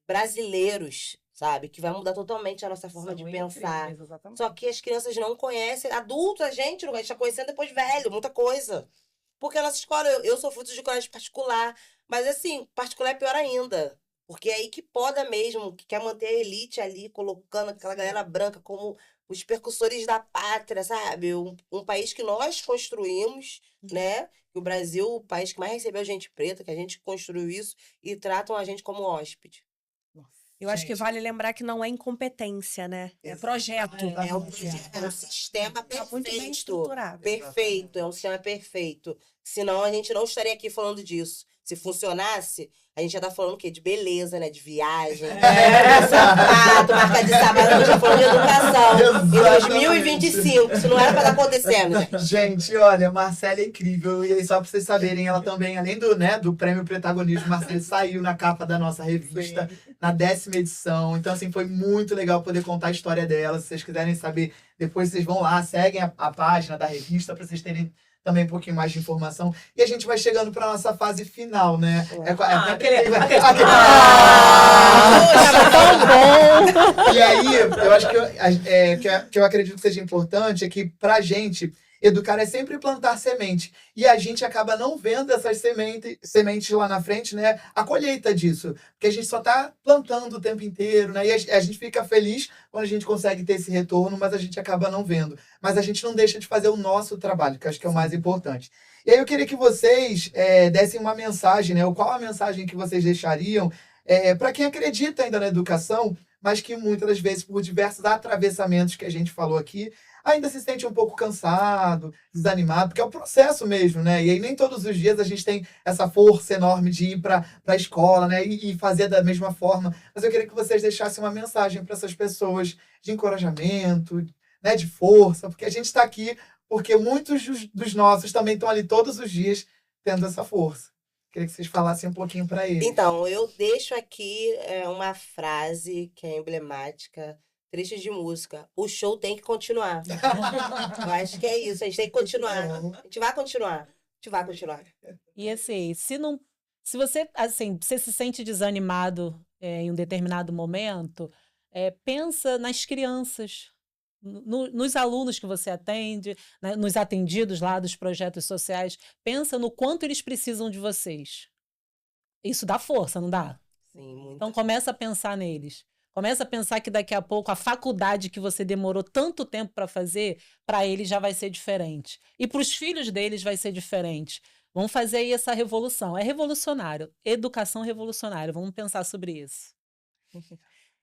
brasileiros, sabe, que vai mudar totalmente a nossa forma de pensar. Só que as crianças não conhecem, adultos a gente está conhecendo depois velho, muita coisa. Porque a nossa escola, eu sou fruto de colégio particular, mas assim, particular é pior ainda. Porque é aí que poda mesmo, que quer manter a elite ali, colocando aquela galera branca como os percussores da pátria, sabe? Um país que nós construímos, né? O Brasil, o país que mais recebeu gente preta, que a gente construiu isso, e tratam a gente como hóspede. Eu acho que vale lembrar que não é incompetência, né? É projeto. É um sistema perfeito. Muito bem estruturado. Perfeito, é um sistema perfeito. Senão a gente não estaria aqui falando disso. Se funcionasse, a gente já tá falando o quê? De beleza, né? De viagem. Sapato, marca de sapato, a gente já falando de educação. Em 2025, isso não era pra estar acontecendo, gente. Gente, olha, Marcela é incrível. E aí, só pra vocês saberem, ela também, além do prêmio Protagonismo, Marcela saiu na capa da nossa revista, na 10ª edição. Então, assim, foi muito legal poder contar a história dela. Se vocês quiserem saber, depois vocês vão lá, seguem a página da revista pra vocês terem também um pouquinho mais de informação. E a gente vai chegando para nossa fase final, né? Tão bom! E aí, eu acho que eu acredito que seja importante é que, pra gente, educar é sempre plantar semente. E a gente acaba não vendo essas sementes lá na frente, né? A colheita disso. Porque a gente só tá plantando o tempo inteiro, né? E a gente fica feliz quando a gente consegue ter esse retorno, mas a gente acaba não vendo. Mas a gente não deixa de fazer o nosso trabalho, que eu acho que é o mais importante. E aí eu queria que vocês dessem uma mensagem, né? Qual a mensagem que vocês deixariam para quem acredita ainda na educação, mas que muitas das vezes, por diversos atravessamentos que a gente falou aqui, ainda se sente um pouco cansado, desanimado, porque é o processo mesmo, né? E aí nem todos os dias a gente tem essa força enorme de ir para a escola, né? E fazer da mesma forma. Mas eu queria que vocês deixassem uma mensagem para essas pessoas de encorajamento, né? De força, porque a gente está aqui porque muitos dos nossos também estão ali todos os dias tendo essa força. Queria que vocês falassem um pouquinho para eles. Então, eu deixo aqui uma frase que é emblemática, trecho de música. O show tem que continuar. Eu acho que é isso, a gente tem que continuar. A gente vai continuar. A gente vai continuar. E assim, se você, assim, você se sente desanimado em um determinado momento, pensa nas crianças, nos alunos que você atende, né, nos atendidos lá dos projetos sociais. Pensa no quanto eles precisam de vocês. Isso dá força, não dá? Sim, muito. Então começa a pensar neles. Começa a pensar que daqui a pouco a faculdade que você demorou tanto tempo para fazer, para eles já vai ser diferente. E para os filhos deles vai ser diferente. Vamos fazer aí essa revolução. É revolucionário. Educação revolucionária. Vamos pensar sobre isso.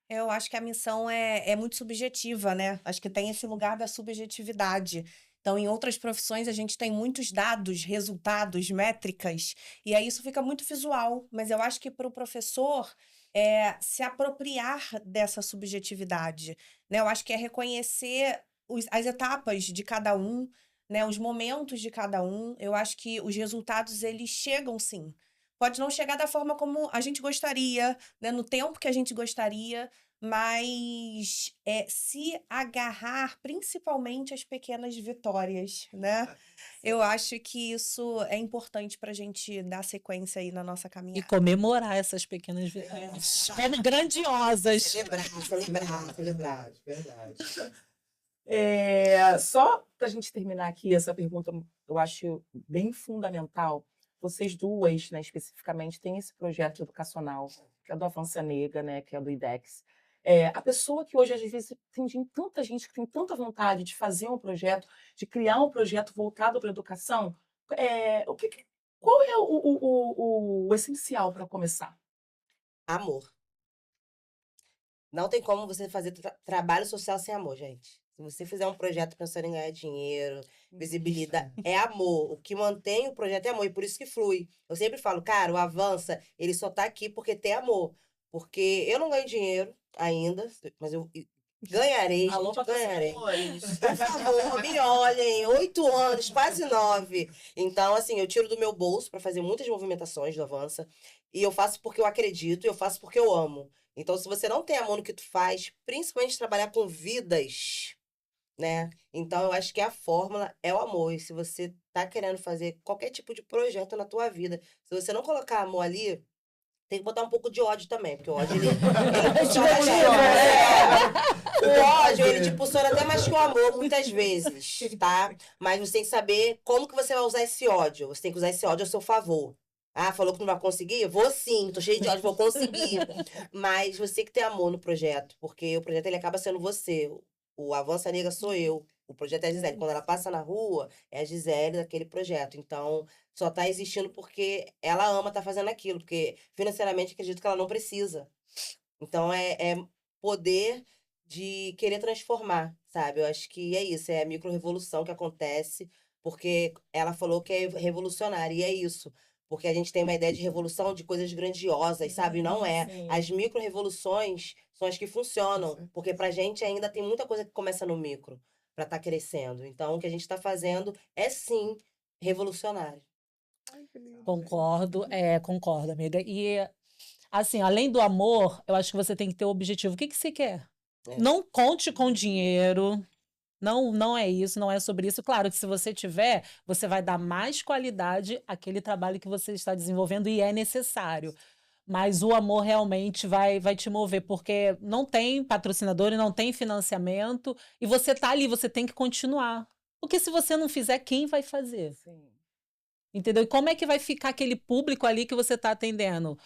Eu acho que a missão é muito subjetiva, né? Acho que tem esse lugar da subjetividade. Então, em outras profissões, a gente tem muitos dados, resultados, métricas, e aí isso fica muito visual. Mas eu acho que para o professor se apropriar dessa subjetividade, né? Eu acho que é reconhecer as etapas de cada um, né? Os momentos de cada um. Eu acho que os resultados, eles chegam sim. Pode não chegar da forma como a gente gostaria, né? No tempo que a gente gostaria, mas se agarrar principalmente às pequenas vitórias, né? Eu acho que isso é importante para a gente dar sequência aí na nossa E caminhada. comemorar essas pequenas vitórias. Como grandiosas. Celebrar. Verdade. Só para a gente terminar aqui, essa pergunta eu acho bem fundamental. Vocês duas, né, especificamente, têm esse projeto educacional, que é do Avança Negra, né, que é do IDEX. A pessoa que hoje, às vezes, tem tanta gente que tem tanta vontade de fazer um projeto, de criar um projeto voltado para a educação, qual é o essencial para começar? Amor. Não tem como você fazer trabalho social sem amor, gente. Se você fizer um projeto pensando em ganhar dinheiro, visibilidade, é amor. O que mantém o projeto é amor, e por isso que flui. Eu sempre falo, cara, o Avança, ele só tá aqui porque tem amor. Porque eu não ganho dinheiro ainda, mas eu ganharei, Alô, gente, ganharei. patrocinadores. Por favor, me olhem, 8 anos, quase 9. Então, assim, eu tiro do meu bolso para fazer muitas movimentações do Avança. E eu faço porque eu acredito, e eu faço porque eu amo. Então, se você não tem amor no que tu faz, principalmente trabalhar com vidas, né? Então, eu acho que a fórmula é o amor. E se você tá querendo fazer qualquer tipo de projeto na tua vida, se você não colocar amor ali, tem que botar um pouco de ódio também, porque o ódio, ele impulsiona a gente. O ódio, ele te impulsiona até mais que o amor, muitas vezes, tá? Mas você tem que saber como que você vai usar esse ódio. Você tem que usar esse ódio ao seu favor. Ah, falou que não vai conseguir? Vou sim, tô cheio de ódio, vou conseguir. Mas você que tem amor no projeto, porque o projeto, ele acaba sendo você. O Avança Negra sou eu. O projeto é a Gisele. Quando ela passa na rua, é a Gisele daquele projeto. Então, só tá existindo porque ela ama estar fazendo aquilo. Porque, financeiramente, acredito que ela não precisa. Então, é poder de querer transformar, sabe? Eu acho que é isso. É a micro-revolução que acontece. Porque ela falou que é revolucionária. E é isso. Porque a gente tem uma ideia de revolução de coisas grandiosas, sabe? Não é. Sim. As micro-revoluções são as que funcionam. Sim. Porque pra gente ainda tem muita coisa que começa no micro para estar crescendo. Então, o que a gente está fazendo é, sim, revolucionário. Concordo, concordo, amiga. E, assim, além do amor, eu acho que você tem que ter o objetivo. O que você quer? É. Não conte com dinheiro. Não é isso, não é sobre isso. Claro que se você tiver, você vai dar mais qualidade àquele trabalho que você está desenvolvendo e é necessário. Mas o amor realmente vai te mover, porque não tem patrocinador e não tem financiamento, e você tá ali, você tem que continuar. Porque se você não fizer, quem vai fazer? Sim. Entendeu? E como é que vai ficar aquele público ali que você está atendendo?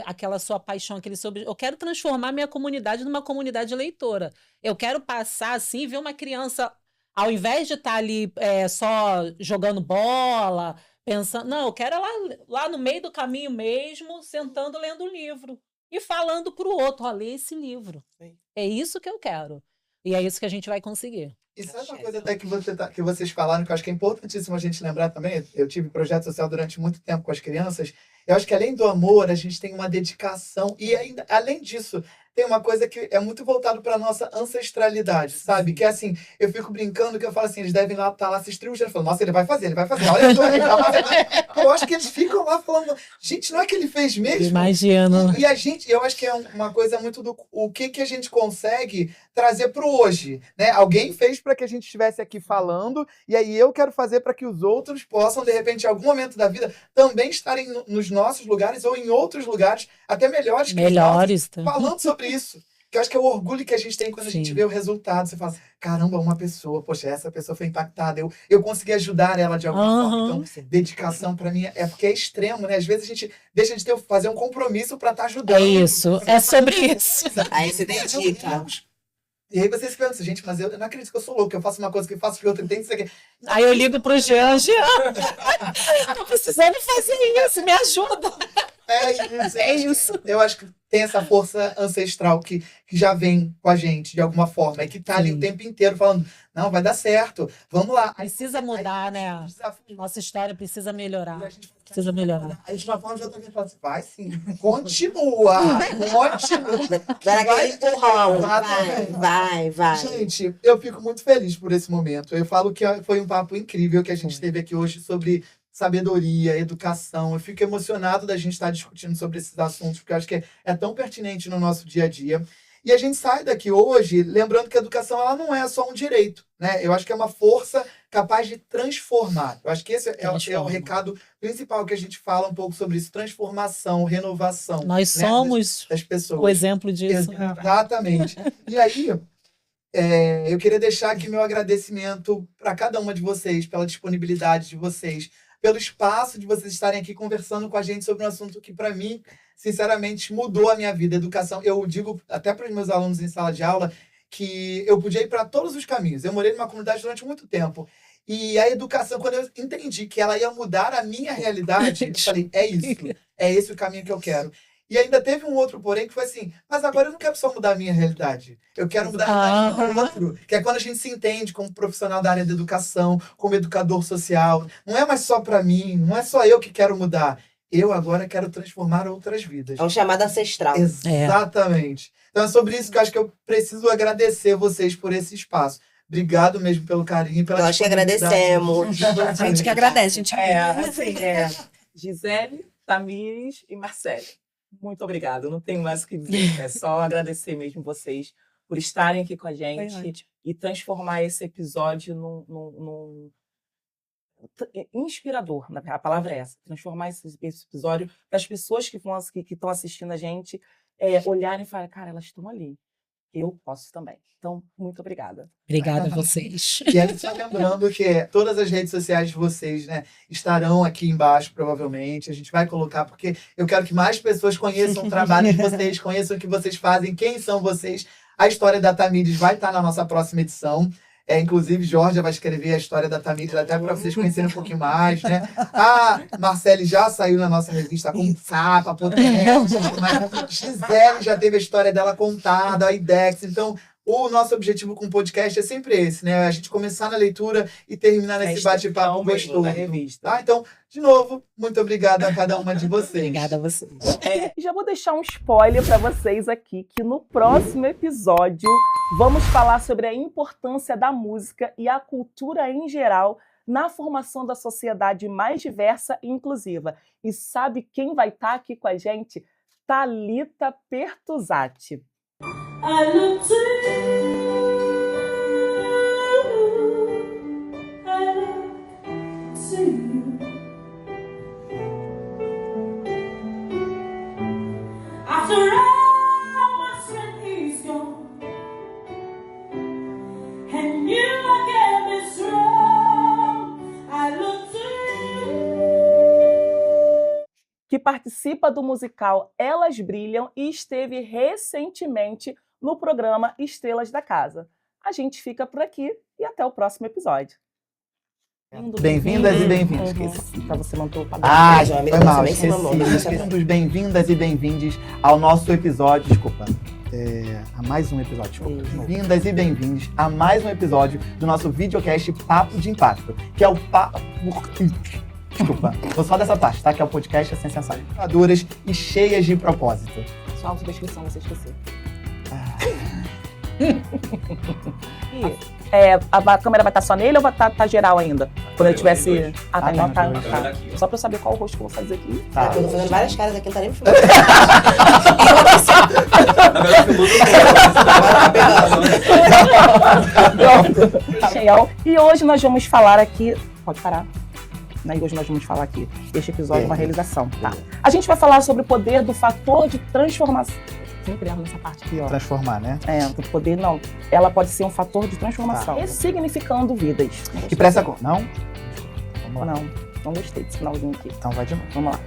Aquela sua paixão, eu quero transformar minha comunidade numa comunidade leitora. Eu quero passar assim, e ver uma criança, ao invés de estar ali só jogando bola, pensando. Não, eu quero ela lá no meio do caminho mesmo, sentando, lendo um livro. e falando para o outro, ó, lê esse livro. Sim. É isso que eu quero. E é isso que a gente vai conseguir. E sabe uma coisa até que vocês falaram, que eu acho que é importantíssimo a gente lembrar também? Eu tive projeto social durante muito tempo com as crianças. Eu acho que além do amor, a gente tem uma dedicação. E ainda, além disso, tem uma coisa que é muito voltado para a nossa ancestralidade, sabe? Que é assim, eu fico brincando que eu falo assim, eles devem estar lá se estribuchando. Eu falo, nossa, ele vai fazer. Olha só, ele vai fazer. Eu acho que eles ficam lá falando, gente, não é que ele fez mesmo? Imagino. E a gente, eu acho que é uma coisa muito do o que a gente consegue trazer para o hoje, né? Alguém fez para que a gente estivesse aqui falando, e aí eu quero fazer para que os outros possam, de repente, em algum momento da vida, também estarem nos nossos lugares ou em outros lugares, até melhores que os Melhores. nossos, falando sobre isso. Que eu acho que é o orgulho que a gente tem quando a gente Sim. vê o resultado. Você fala, caramba, uma pessoa, poxa, essa pessoa foi impactada, eu consegui ajudar ela de alguma forma. Aham. Então, dedicação para mim é porque é extremo, né? Às vezes a gente deixa de fazer um compromisso para estar ajudando. É isso, é sobre isso. Aí se dedica. E aí você se pensa, gente, mas eu não acredito que eu sou louco, eu faço uma coisa que eu faço que outra tem isso aqui. Aí eu ligo pro Jean, tô precisando fazer isso, me ajuda. É isso. Eu acho que tem essa força ancestral que já vem com a gente, de alguma forma, e que tá ali Sim. o tempo inteiro falando, não, vai dar certo, vamos lá. Precisa mudar, né? Nossa história precisa melhorar. Precisa melhorar. Aí de uma forma de outra vez fala assim, vai sim, continua. Dá aquele empurrão. Vai. Vai. Gente, eu fico muito feliz por esse momento. Eu falo que foi um papo incrível que a gente teve aqui hoje sobre sabedoria, educação. Eu fico emocionado da gente estar discutindo sobre esses assuntos, porque eu acho que é tão pertinente no nosso dia a dia. E a gente sai daqui hoje lembrando que a educação ela não é só um direito, né? Eu acho que é uma força capaz de transformar. Eu acho que esse é o recado principal que a gente fala um pouco sobre isso, transformação, renovação. Nós né, somos das pessoas. o exemplo disso. Exatamente. E aí, eu queria deixar aqui meu agradecimento para cada uma de vocês, pela disponibilidade de vocês, pelo espaço de vocês estarem aqui conversando com a gente sobre um assunto que, para mim, sinceramente, mudou a minha vida. Educação, eu digo até para os meus alunos em sala de aula que eu podia ir para todos os caminhos. Eu morei numa comunidade durante muito tempo. E a educação, quando eu entendi que ela ia mudar a minha realidade, eu falei, é isso. É esse o caminho que eu quero. E ainda teve um outro, porém, que foi assim, mas agora eu não quero só mudar a minha realidade. Eu quero mudar a realidade do outro. Que é quando a gente se entende como profissional da área da educação, como educador social. Não é mais só para mim, não é só eu que quero mudar. Eu agora quero transformar outras vidas. É um chamado ancestral. Exatamente. Então é sobre isso que eu acho que eu preciso agradecer vocês por esse espaço. Obrigado mesmo pelo carinho, pela Nós que disponibilidade. agradecemos. A gente que agradece, gente. Gisele, Tamires e Marcele. Muito obrigada. Não tenho mais o que dizer. É só agradecer mesmo vocês por estarem aqui com a gente e transformar esse episódio num inspirador. A palavra é essa. Transformar esse episódio para as pessoas que estão assistindo a gente olharem e falarem, cara, elas estão ali. Eu posso também. Então, muito obrigada. Obrigada a vocês. E aí, só lembrando que todas as redes sociais de vocês, né, estarão aqui embaixo, provavelmente. A gente vai colocar, porque eu quero que mais pessoas conheçam o trabalho de vocês, conheçam o que vocês fazem, quem são vocês. A história da Tamires vai estar na nossa próxima edição. Inclusive, Jorge vai escrever a história da Tamires, até para vocês conhecerem um pouquinho mais, né? A Marcele já saiu na nossa revista com capa, mas Gisele já teve a história dela contada, a IDEX. Então, o nosso objetivo com o podcast é sempre esse, né? A gente começar na leitura e terminar nesse bate-papo gostoso. Da revista. Tá? Então, de novo, muito obrigada a cada uma de vocês. Obrigada a vocês. Já vou deixar um spoiler para vocês aqui, que no próximo episódio vamos falar sobre a importância da música e a cultura em geral na formação da sociedade mais diversa e inclusiva. E sabe quem vai estar aqui com a gente? Thalita Pertuzatti. I look to you, I look to you. After all my strength is gone, and you again me strong, I look to you. Que participa do musical Elas Brilham e esteve recentemente no programa Estrelas da Casa. A gente fica por aqui e até o próximo episódio. Bem-vindas e bem-vindos. Esqueci, pra você manter o padrão. Ah, Meu amigo, foi mal, você nem esqueci. se mamou, deixa pra lá. Bem-vindas e bem-vindos ao nosso episódio, desculpa, a mais um episódio, desculpa. Isso. Bem-vindas e bem-vindos a mais um episódio do nosso videocast Papo de Impacto, que é o papo... Desculpa, vou só dessa parte, tá? Que é o podcast sem sensações maduras e cheias de propósito. Sua autodescrição, você esqueceu. A câmera vai estar só nele ou vai estar geral ainda? Quando eu tivesse. Ah, tá, então tá. Só pra eu saber qual o rosto que eu vou fazer aqui. Tá. Eu tô fazendo várias caras aqui, não tá nem me filmando. Cheio. E hoje nós vamos falar aqui. Pode parar. E hoje nós vamos falar aqui. Este episódio é uma realização, tá? A gente vai falar sobre o poder do fator de transformação. Sempre erro nessa parte aqui, ó. Transformar, né? Do poder, não. Ela pode ser um fator de transformação. Tá. Ressignificando vidas. E pra essa cor. Não? Vamos lá. Não gostei desse finalzinho aqui. Então vai de novo. Vamos lá.